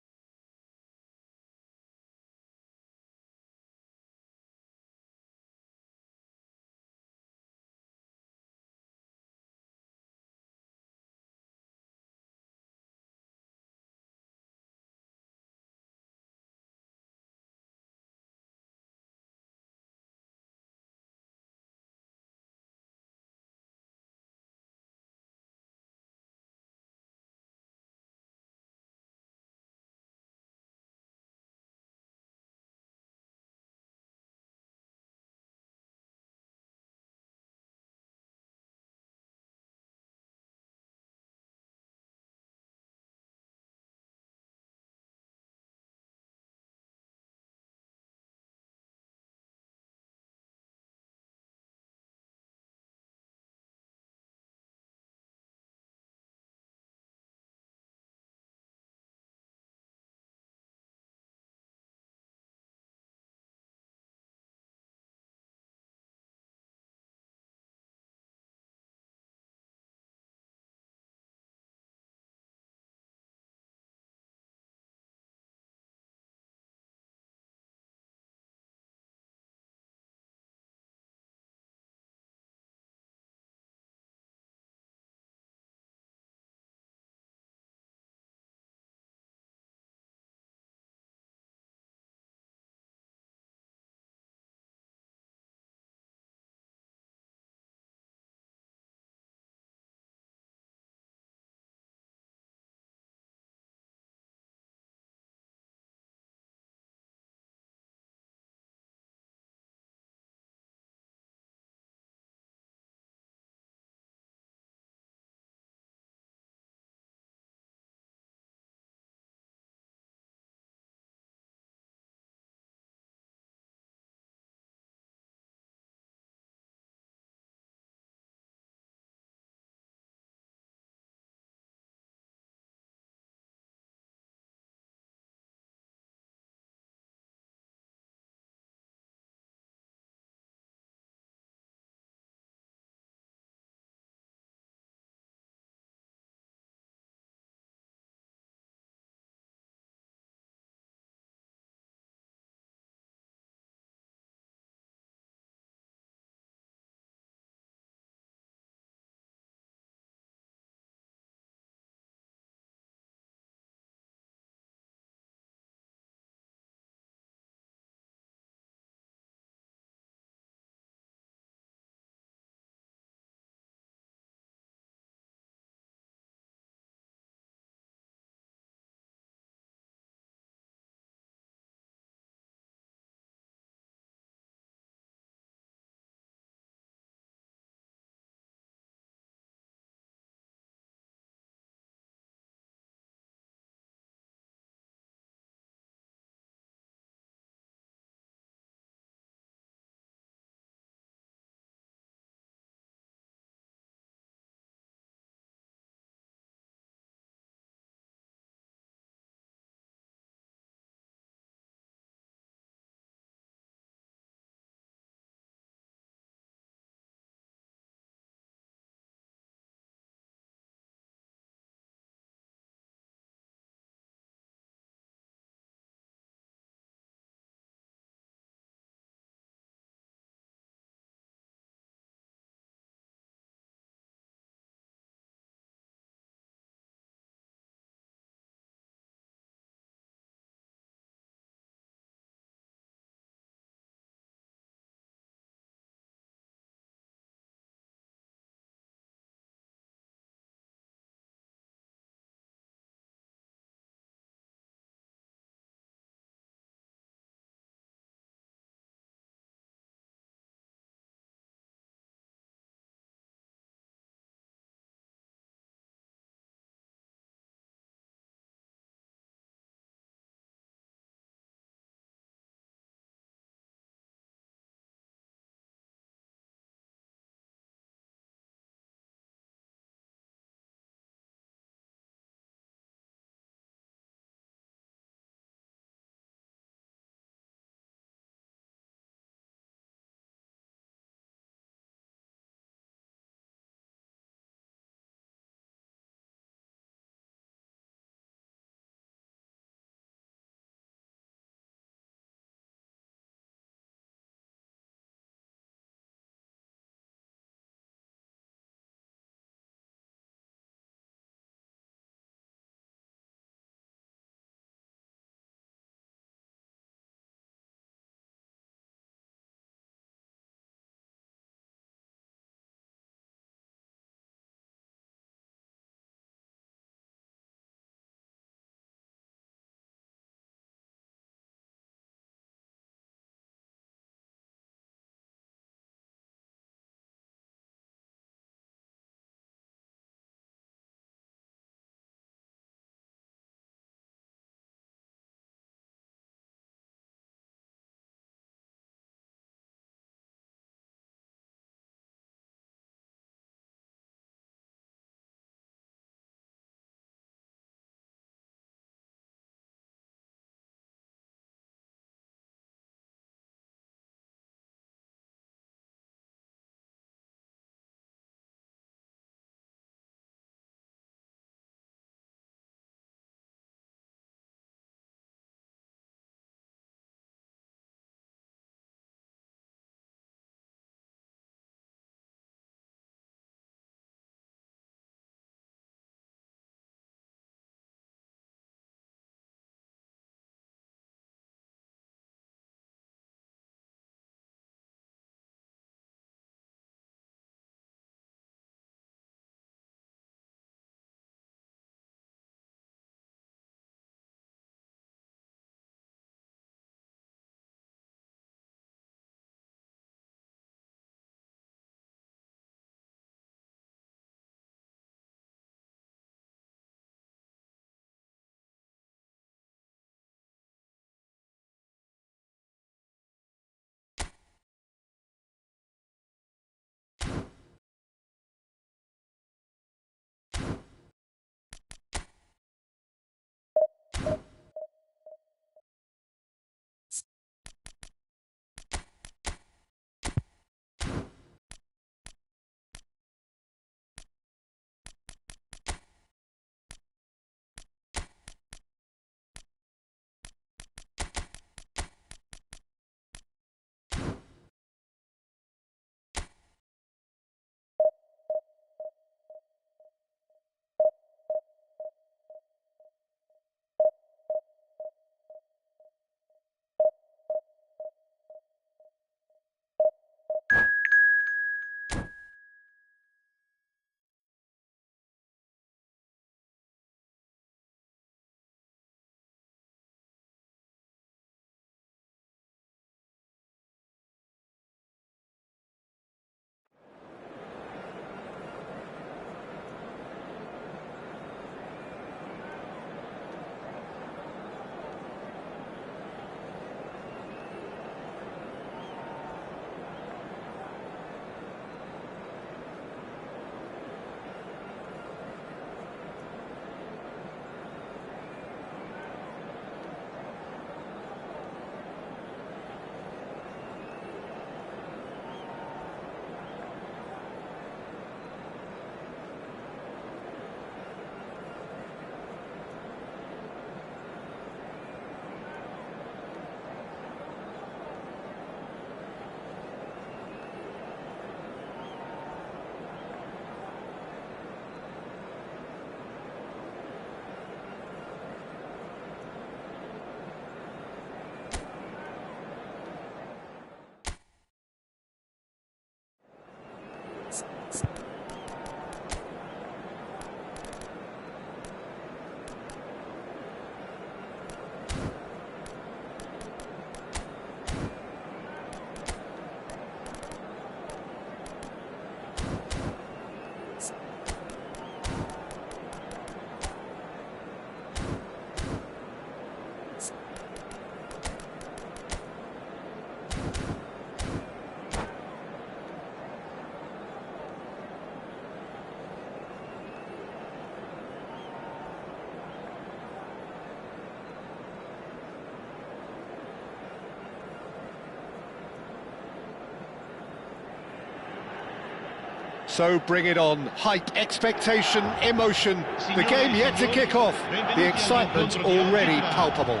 So bring it on. Hype, expectation, emotion. The game yet to kick off. The excitement already palpable.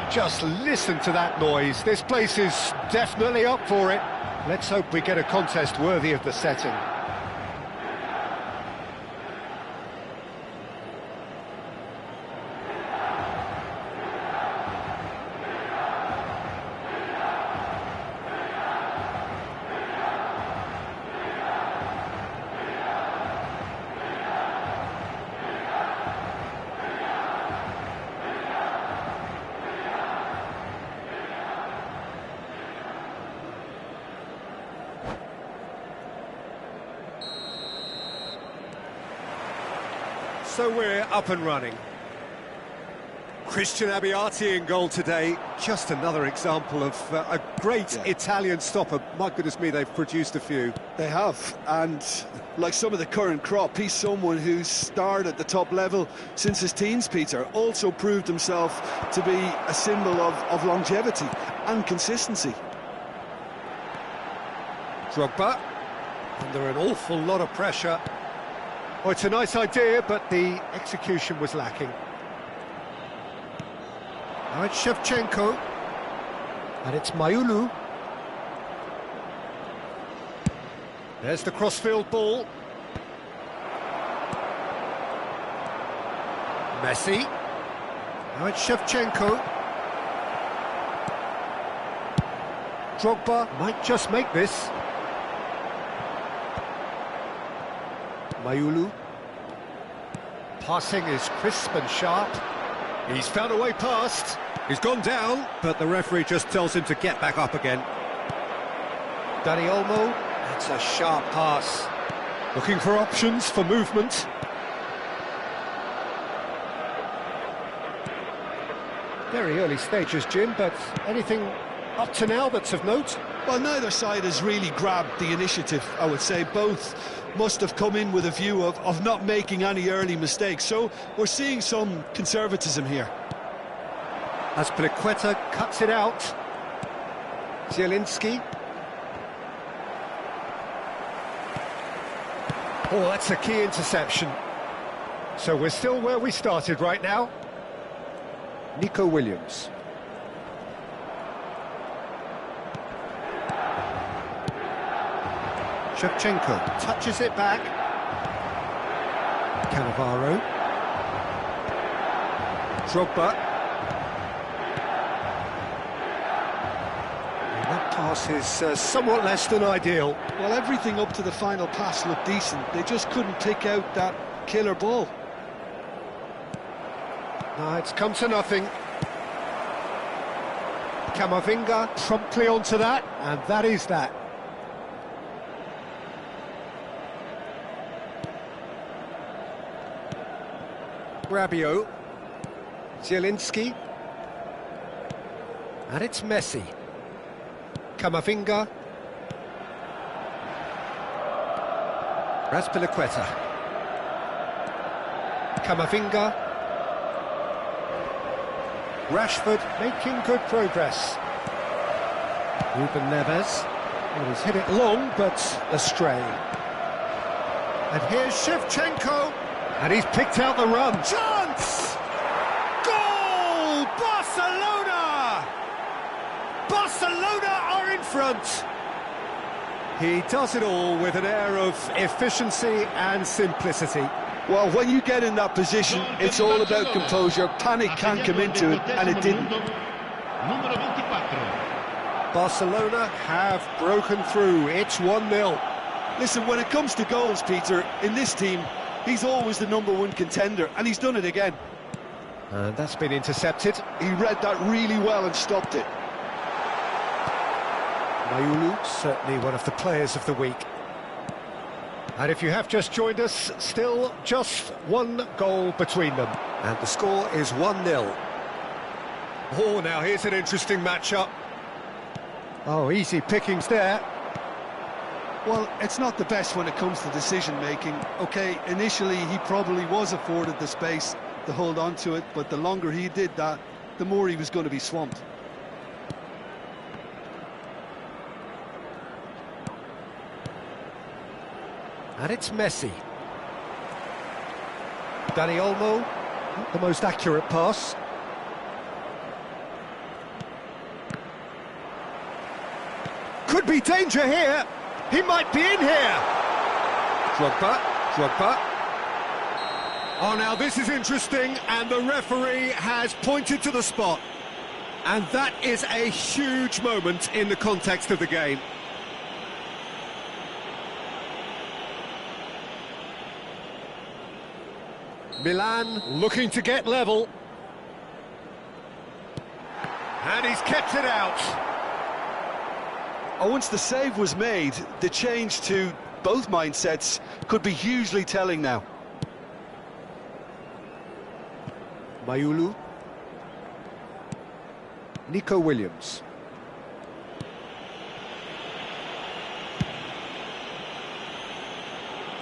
Just listen to that noise. This place is definitely up for it. Let's hope we get a contest worthy of the setting. So we're up and running. Christian Abbiati in goal today. Just another example of a great Italian stopper. My goodness me, they've produced a few. They have, and like some of the current crop, he's someone who's starred at the top level since his teens, Peter. Also proved himself to be a symbol of longevity and consistency. Drogba, under an awful lot of pressure. Oh, it's a nice idea, but the execution was lacking. Now it's Shevchenko. And it's Mayulu. There's the crossfield ball. Messi. Now it's Shevchenko. Drogba might just make this. Mayulu. Passing is crisp and sharp. He's found a way past. He's gone down, but the referee just tells him to get back up again. Dani Olmo. That's a sharp pass. Looking for options for movement. Very early stages, Jim, but anything up to now that's of note? Well, neither side has really grabbed the initiative, I would say. Both must have come in with a view of not making any early mistakes. So we're seeing some conservatism here. As Azpilicueta cuts it out. Zielinski. Oh, that's a key interception. So we're still where we started right now. Nico Williams. Shevchenko touches it back. Cannavaro. Drogba. And that pass is somewhat less than ideal. Well, everything up to the final pass looked decent. They just couldn't pick out that killer ball. No, it's come to nothing. Camavinga promptly onto that, and that is that. Rabiot, Zielinski, and it's Messi. Camavinga, Azpilicueta, Camavinga, Rashford making good progress. Ruben Neves, well, he's hit it long, but astray. And here's Shevchenko. And he's picked out the run. Chance! Goal! Barcelona! Barcelona are in front. He does it all with an air of efficiency and simplicity. Well, when you get in that position, it's all about composure. Panic can't come into it, and it didn't. Barcelona have broken through. It's 1-0. Listen, when it comes to goals, Peter, in this team, he's always the #1 contender, and he's done it again. And that's been intercepted. He read that really well and stopped it. Mayulu, certainly one of the players of the week. And if you have just joined us, still just one goal between them. And the score is 1-0. Oh, now here's an interesting matchup. Oh, easy pickings there. Well, it's not the best when it comes to decision-making. OK, initially he probably was afforded the space to hold on to it, but the longer he did that, the more he was going to be swamped. And it's Messi. Dani Olmo, not the most accurate pass. Could be danger here. He might be in here. Drogba. Oh, now this is interesting, and the referee has pointed to the spot. And that is a huge moment in the context of the game. Milan looking to get level. And he's kept it out. Oh, once the save was made, the change to both mindsets could be hugely telling now. Mayulu. Nico Williams.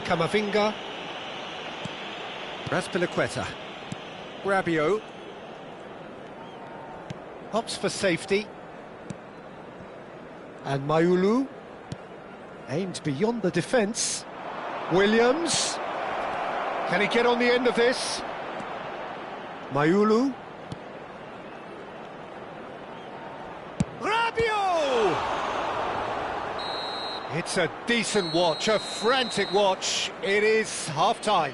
Camavinga. Raspilicueta. Rabiot. Hops for safety. And Mayulu. Aimed beyond the defence. Williams. Can he get on the end of this? Mayulu. Rabiot! It's a decent watch, a frantic watch. It is half-time.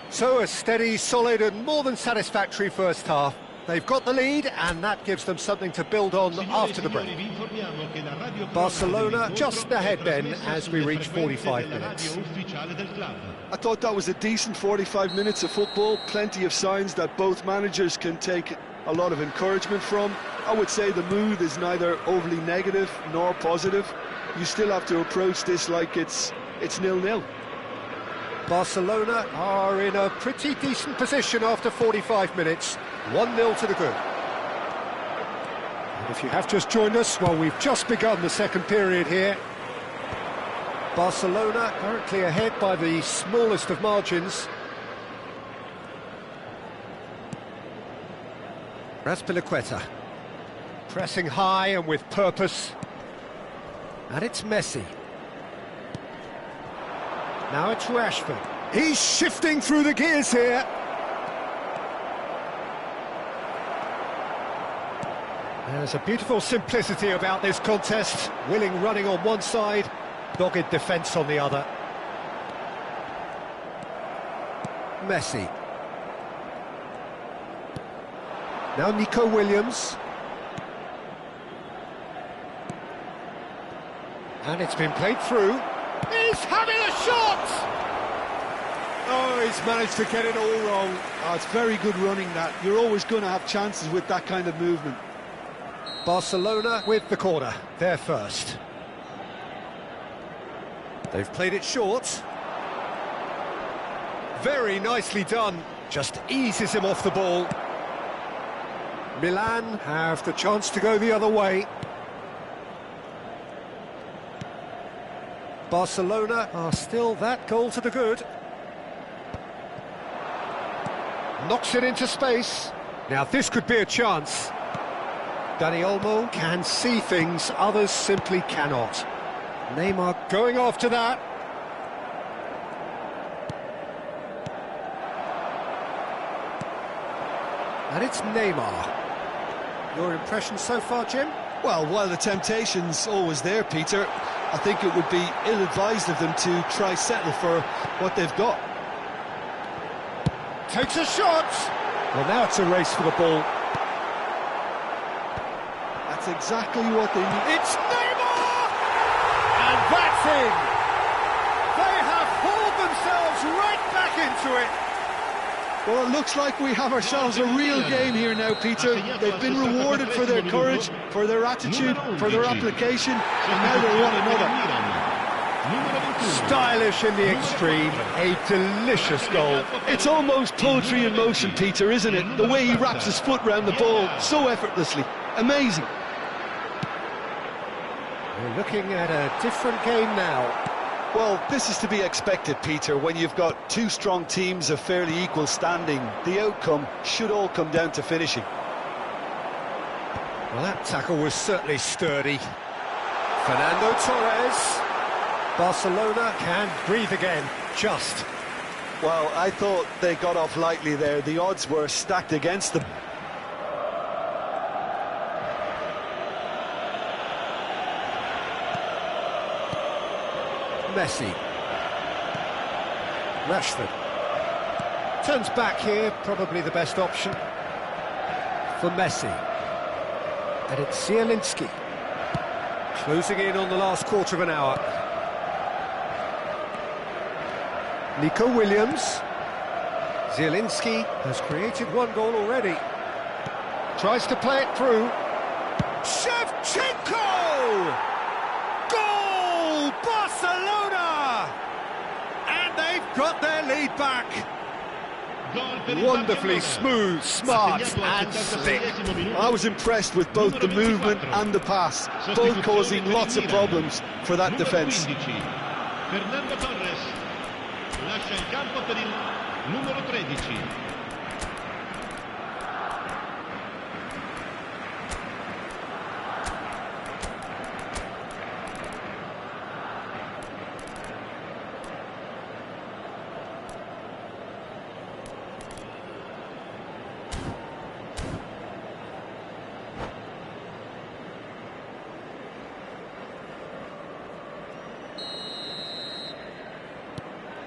So a steady, solid and more than satisfactory first half. They've got the lead and that gives them something to build on after the break. Barcelona just ahead then as we reach 45 minutes. I thought that was a decent 45 minutes of football, plenty of signs that both managers can take a lot of encouragement from. I would say the mood is neither overly negative nor positive. You still have to approach this like it's 0-0. Barcelona are in a pretty decent position after 45 minutes. 1-0 to the good. And if you have just joined us, well, we've just begun the second period here. Barcelona currently ahead by the smallest of margins. Raspilicueta. Pressing high and with purpose. And it's Messi. Now it's Rashford. He's shifting through the gears here. There's a beautiful simplicity about this contest. Willing running on one side, dogged defence on the other. Messi. Now Nico Williams. And it's been played through. He's having a shot! Oh, he's managed to get it all wrong. Oh, it's very good running that. You're always going to have chances with that kind of movement. Barcelona with the corner, they're first. They've played it short. Very nicely done, just eases him off the ball. Milan have the chance to go the other way. Barcelona are still that goal to the good. Knocks it into space. Now this could be a chance. Dani Olmo can see things others simply cannot. Neymar going after that. And it's Neymar. Your impression so far, Jim? Well, while the temptation's always there, Peter, I think it would be ill-advised of them to try settle for what they've got. Takes a shot! Well, now it's a race for the ball. That's exactly what they need. It's Neymar! And that's in! They have hauled themselves right back into it! Well, it looks like we have ourselves a real game here now, Peter. They've been rewarded for their courage, for their attitude, for their application, and now they're one another. Stylish in the extreme, a delicious goal. It's almost poetry in motion, Peter, isn't it? The way he wraps his foot round the ball so effortlessly. Amazing. We're looking at a different game now. Well, this is to be expected, Peter, when you've got two strong teams of fairly equal standing. The outcome should all come down to finishing. Well, that tackle was certainly sturdy. Fernando Torres. Barcelona can breathe again, just. Well, I thought they got off lightly there. The odds were stacked against them. Messi. Rashford. Turns back here, probably the best option for Messi. And it's Zielinski. Closing in on the last quarter of an hour. Nico Williams. Zielinski has created one goal already. Tries to play it through. Shevchenko! Goal! Barcelona! And they've got their lead back. Wonderfully smooth, smart and slick. I was impressed with both the movement and the pass, both causing lots of problems for that defence. Fernando Torres lascia il campo per il numero 13.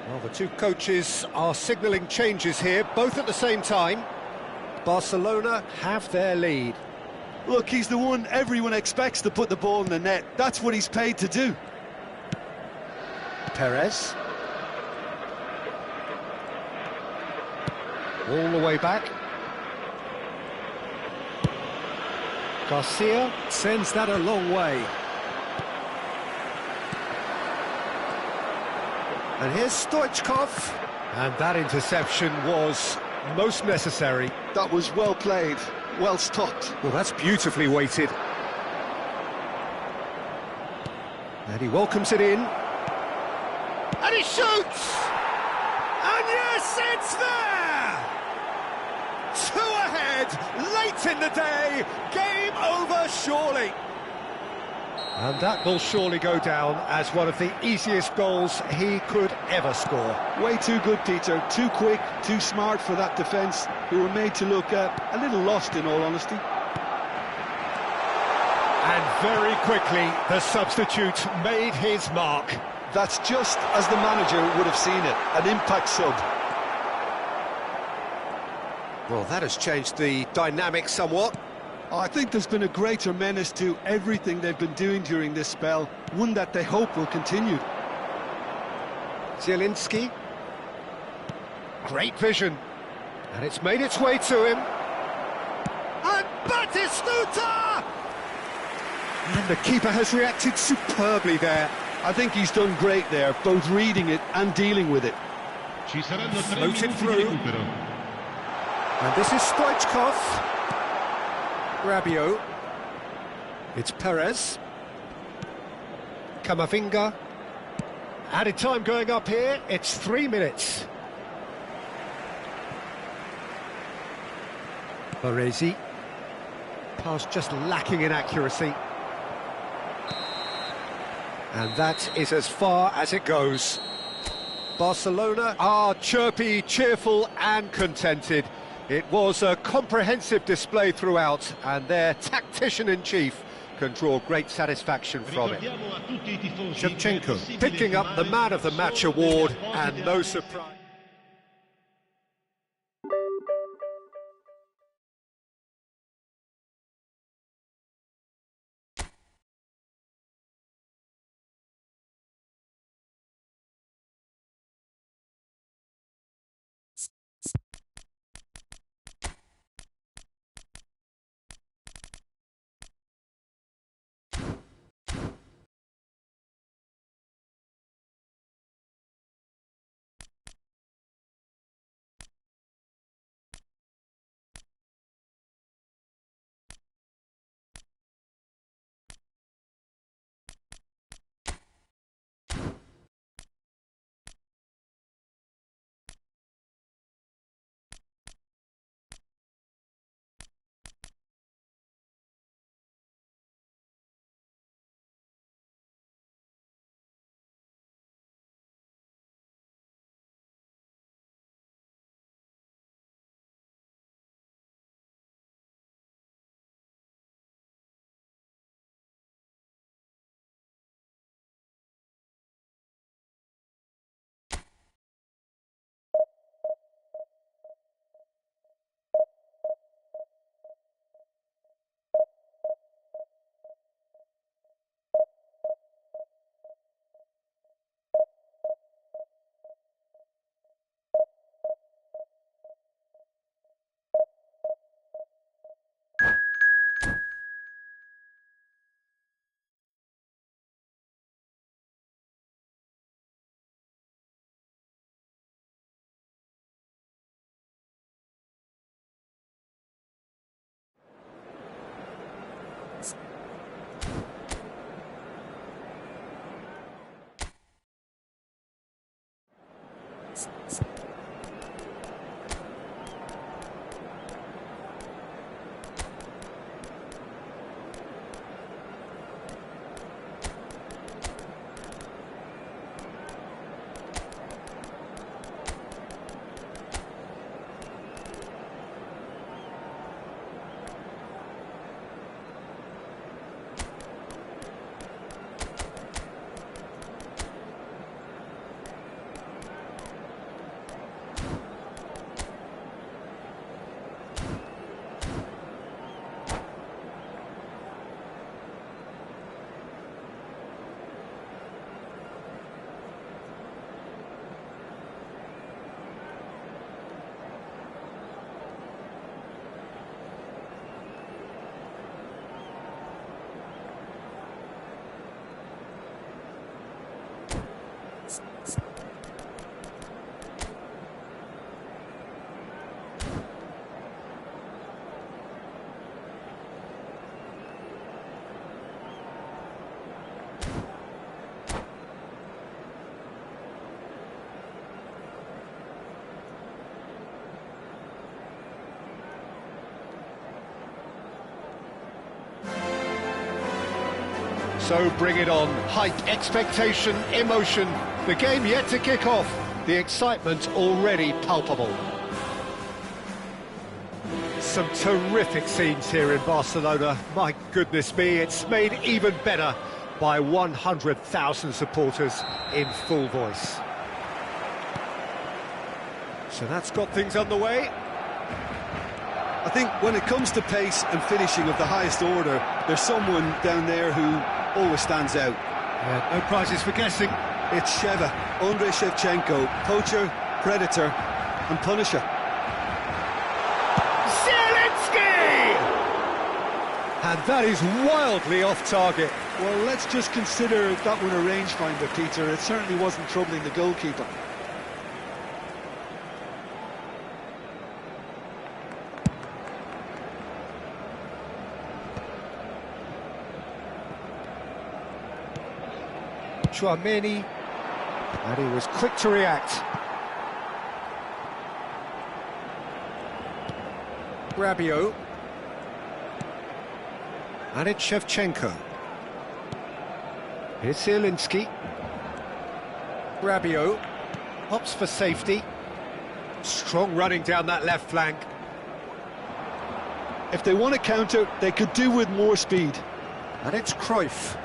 Well, the two coaches are signalling changes here, both at the same time. Barcelona have their lead. Look, he's the one everyone expects to put the ball in the net. That's what he's paid to do. Perez. All the way back. Garcia sends that a long way. And here's Stoichkov. And that interception was most necessary. That was well played, well stopped. Well, that's beautifully weighted. And he welcomes it in. And he shoots! And yes, it's there! 2 ahead, late in the day, game over surely. And that will surely go down as one of the easiest goals he could ever score. Way too good, Peter. Too quick, too smart for that defence, who were made to look a little lost, in all honesty. And very quickly, the substitute made his mark. That's just as the manager would have seen it, an impact sub. Well, that has changed the dynamic somewhat. I think there's been a greater menace to everything they've been doing during this spell, one that they hope will continue. Zielinski. Great vision. And it's made its way to him. And Batistuta! And the keeper has reacted superbly there. I think he's done great there, both reading it and dealing with it. Floated through. And this is Stoichkov. Rabiot. It's Perez. Camavinga. Added time going up here. It's 3 minutes. Baresi. Pass just lacking in accuracy. And that is as far as it goes. Barcelona are chirpy, cheerful and contented. It was a comprehensive display throughout, and their tactician-in-chief can draw great satisfaction from it. Shevchenko picking up the Man of the Match award, and no surprise. So bring it on. Hype, expectation, emotion. The game yet to kick off. The excitement already palpable. Some terrific scenes here in Barcelona. My goodness me, it's made even better by 100,000 supporters in full voice. So that's got things underway. I think when it comes to pace and finishing of the highest order, there's someone down there who always stands out. Yeah, no prizes for guessing. It's Sheva, Andrei Shevchenko, poacher, predator and punisher. And that is wildly off target. Well, let's just consider that one a rangefinder, Peter. It certainly wasn't troubling the goalkeeper. Chouameni, and he was quick to react. Rabiot. And it's Shevchenko. Here's Zielinski. Rabiot. Hops for safety. Strong running down that left flank. If they want to counter, they could do with more speed. And it's Cruyff.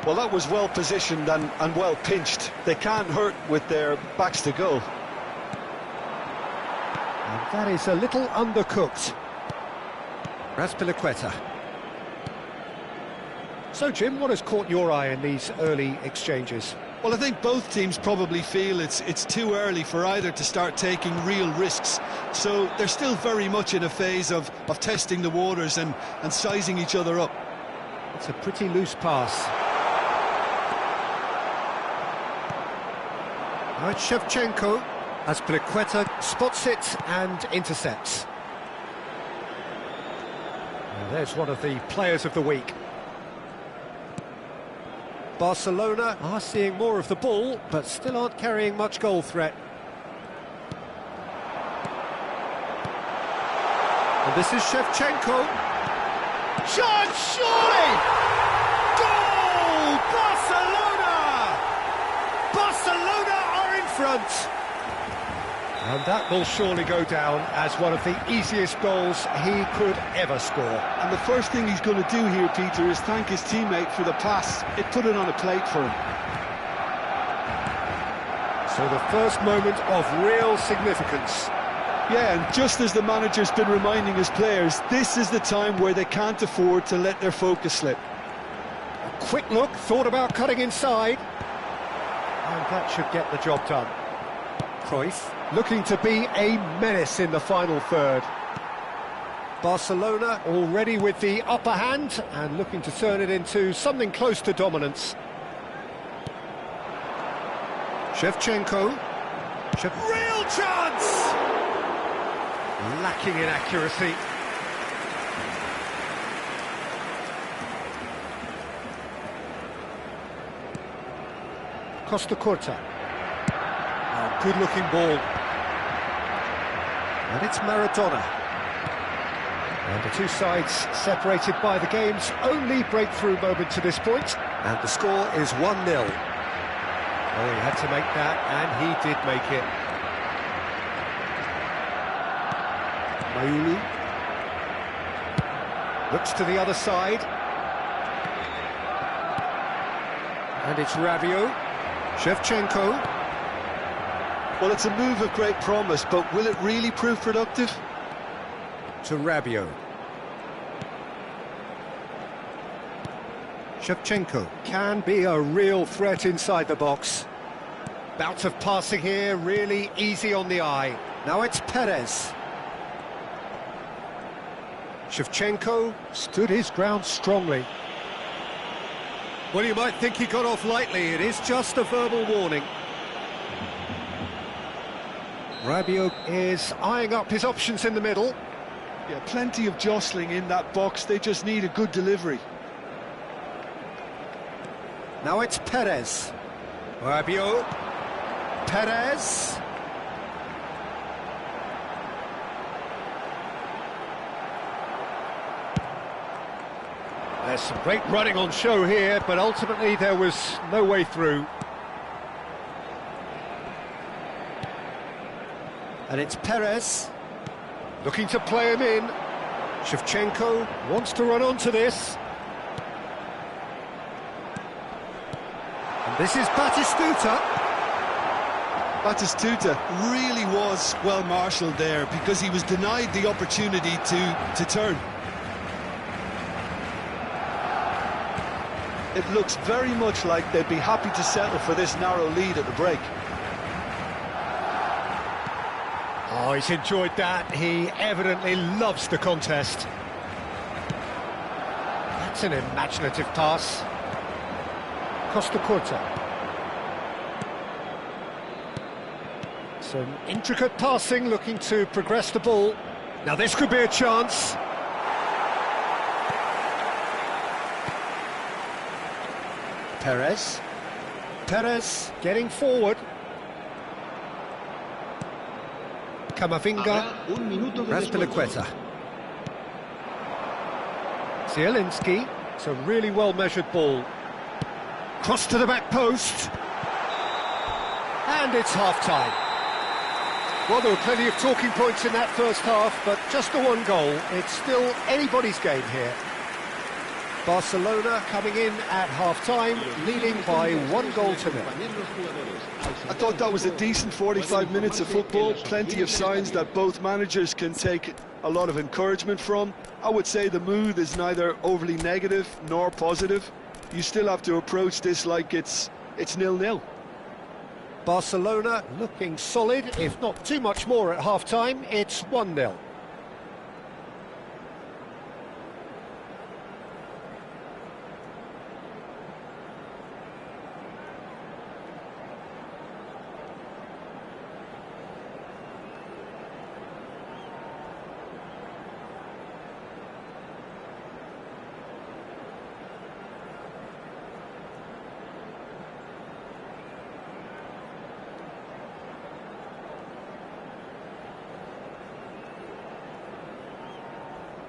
Well, that was well positioned and well pinched. They can't hurt with their backs to goal. And that is a little undercooked. Razpilicueta. So, Jim, what has caught your eye in these early exchanges? Well, I think both teams probably feel it's too early for either to start taking real risks. So they're still very much in a phase of testing the waters and sizing each other up. It's a pretty loose pass. Now it's Shevchenko. Razpilicueta spots it and intercepts. Now there's one of the players of the week. Barcelona are seeing more of the ball, but still aren't carrying much goal threat. And this is Shevchenko. Shot, surely! Goal! Barcelona! Barcelona are in front! And that will surely go down as one of the easiest goals he could ever score. And the first thing he's going to do here, Peter, is thank his teammate for the pass. It put it on a plate for him. So the first moment of real significance. Yeah, and just as the manager's been reminding his players, this is the time where they can't afford to let their focus slip. A quick look, thought about cutting inside. And that should get the job done. Cruyff looking to be a menace in the final third. Barcelona already with the upper hand and looking to turn it into something close to dominance. Shevchenko. Real chance! Lacking in accuracy. Costa Curta. Oh, good-looking ball. And it's Maradona. And the two sides separated by the game's only breakthrough moment to this point. And the score is 1-0. Oh, he had to make that, and he did make it. Maulu. Looks to the other side. And it's Rabiot. Shevchenko. Well, it's a move of great promise, but will it really prove productive? To Rabiot. Shevchenko can be a real threat inside the box. Bout of passing here, really easy on the eye. Now it's Perez. Shevchenko stood his ground strongly. Well, you might think he got off lightly. It is just a verbal warning. Rabiot is eyeing up his options in the middle. Yeah, plenty of jostling in that box. They just need a good delivery. Now it's Perez. Rabiot. Perez. There's some great running on show here, but ultimately there was no way through. And it's Perez, looking to play him in. Shevchenko wants to run onto this. And this is Batistuta. Batistuta really was well marshalled there because he was denied the opportunity to turn. It looks very much like they'd be happy to settle for this narrow lead at the break. Oh, he's enjoyed that. He evidently loves the contest. That's an imaginative pass. Costa Curta. Some intricate passing, looking to progress the ball. Now this could be a chance. Perez. Perez getting forward. Camavinga. Raspilicueta. Zielinski. It's a really well-measured ball. Cross to the back post. And it's half-time. Well, there were plenty of talking points in that first half, but just the one goal. It's still anybody's game here. Barcelona coming in at half-time, leading by 1-0. I thought that was a decent 45 minutes of football, plenty of signs that both managers can take a lot of encouragement from. I would say the mood is neither overly negative nor positive. You still have to approach this like it's 0-0. Barcelona looking solid, if not too much more at half-time. It's 1-0.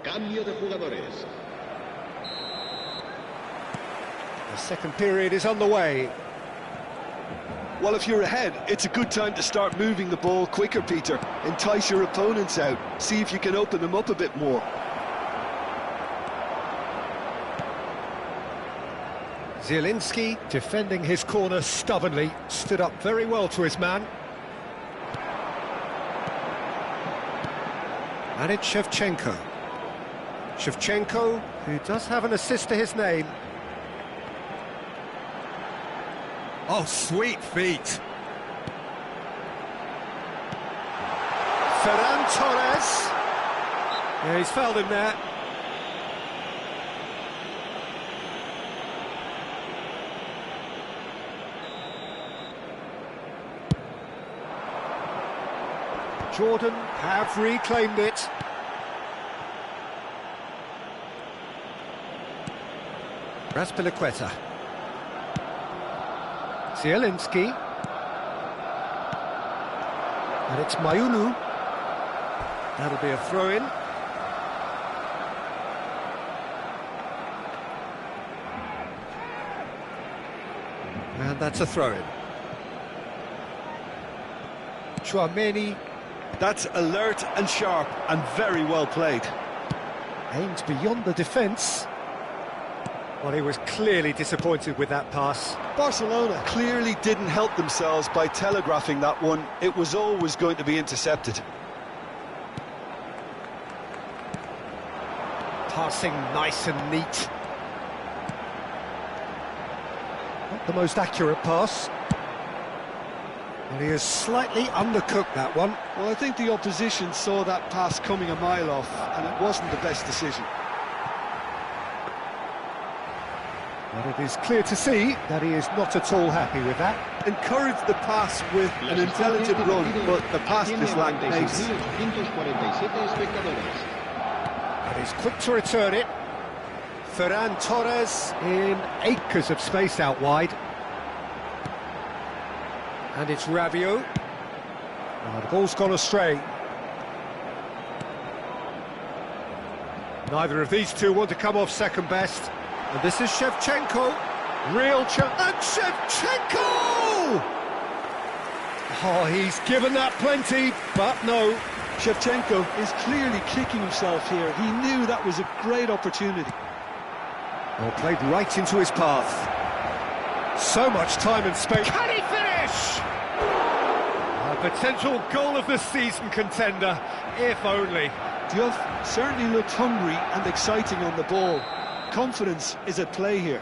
Cambio de jugadores. The second period is underway. Well, if you're ahead, it's a good time to start moving the ball quicker, Peter. Entice your opponents out. See if you can open them up a bit more. Zielinski defending his corner stubbornly, stood up very well to his man. And it's Shevchenko. Shevchenko, who does have an assist to his name. Oh, sweet feet. Ferran Torres. Yeah, he's fouled him there. Jordan have reclaimed it. Raspilicueta. Zielinski. And it's Mayulu. That'll be a throw-in. And that's a throw-in. Chouameni. That's alert and sharp and very well played. Aimed beyond the defence. Well, he was clearly disappointed with that pass. Barcelona clearly didn't help themselves by telegraphing that one. It was always going to be intercepted. Passing nice and neat. Not the most accurate pass. And he has slightly undercooked that one. Well, I think the opposition saw that pass coming a mile off, and it wasn't the best decision. But it is clear to see that he is not at all happy with that. Encouraged the pass with an intelligent run, but the pass just lacked pace. And he's quick to return it. Ferran Torres in acres of space out wide. And it's Rabiot. Oh, the ball's gone astray. Neither of these two want to come off second best. And this is Shevchenko. Real chance. And Shevchenko! Oh, he's given that plenty, but no. Shevchenko is clearly kicking himself here. He knew that was a great opportunity. Well, played right into his path. So much time and space. Can he finish? A potential goal of the season contender, if only. Diouf certainly looked hungry and exciting on the ball. Confidence is at play here.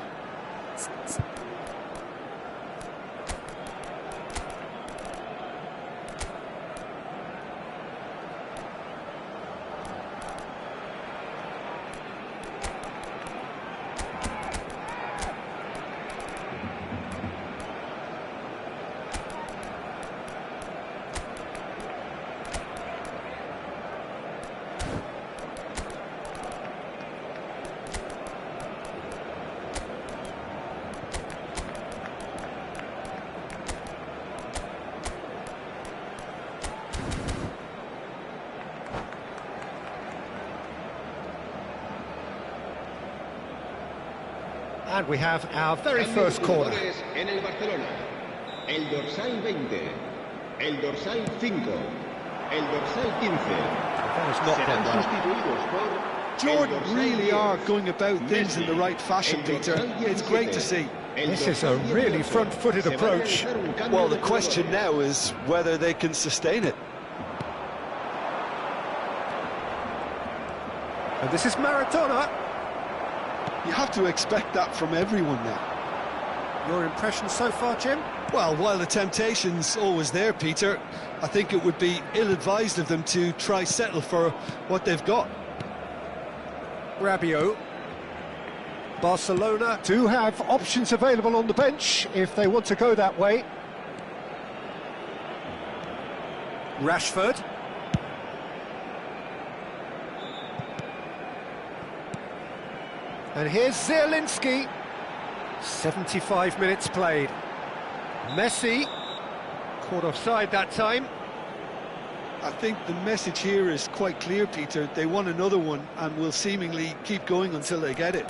And we have our very first corner. En el Barcelona. El dorsal 20, el dorsal 5, el dorsal 15. Serán sustituidos por Jordan really are going about things in the right fashion, Peter. It's great to see. This is a really front-footed approach. Well, the question now is whether they can sustain it. And this is Maradona. You have to expect that from everyone now. Your impression so far, Jim? Well, while the temptation's always there, Peter, I think it would be ill-advised of them to try settle for what they've got. Rabiot. Barcelona do have options available on the bench if they want to go that way. Rashford. And here's Zielinski. 75 minutes played. Messi. Caught offside that time. I think the message here is quite clear, Peter. They want another one and will seemingly keep going until they get it.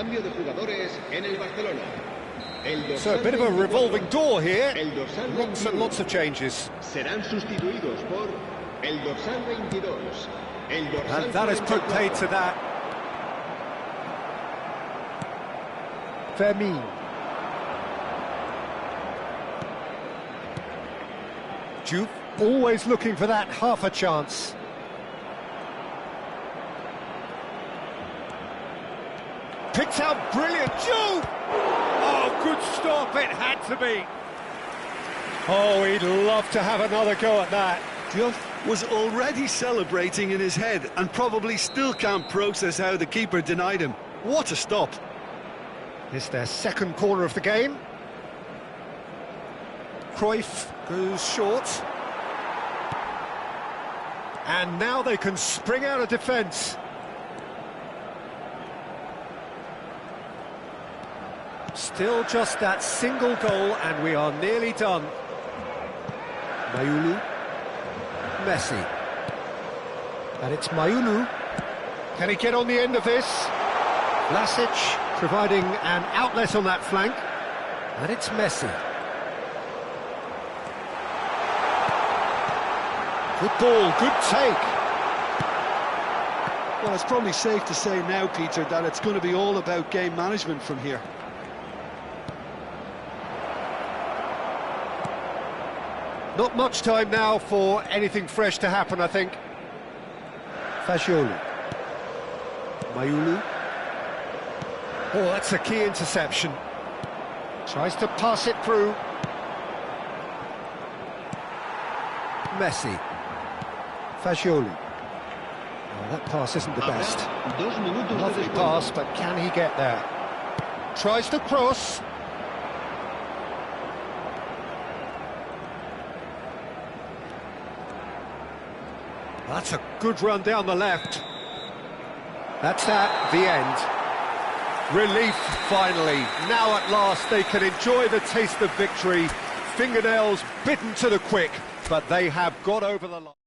Cambio de jugadores en el Barcelona. So a bit of a revolving door here. El dorsal Lots and lots of changes. Serán sustituidos por el dorsal 22. El dorsal And that has put 44. paid to that. Fermin. Juve always looking for that half a chance. Picked out brilliant. Juve! Oh, good stop, it had to be. Oh, he'd love to have another go at that. Diouf was already celebrating in his head and probably still can't process how the keeper denied him. What a stop. It's their second corner of the game. Cruyff goes short. And now they can spring out of defence. Still just that single goal and we are nearly done. Mayulu. Messi. And it's Mayulu. Can he get on the end of this? Vlasic providing an outlet on that flank. And it's Messi. Good ball, good take. Well, it's probably safe to say now, Peter, that it's going to be all about game management from here. Not much time now for anything fresh to happen, I think. Fagioli. Mayulu. Oh, that's a key interception. Tries to pass it through. Messi. Fagioli. Oh, that pass isn't the best. Lovely pass, but can he get there? Tries to cross. That's a good run down the left. That's that, the end. Relief, finally. Now at last they can enjoy the taste of victory. Fingernails bitten to the quick, but they have got over the line.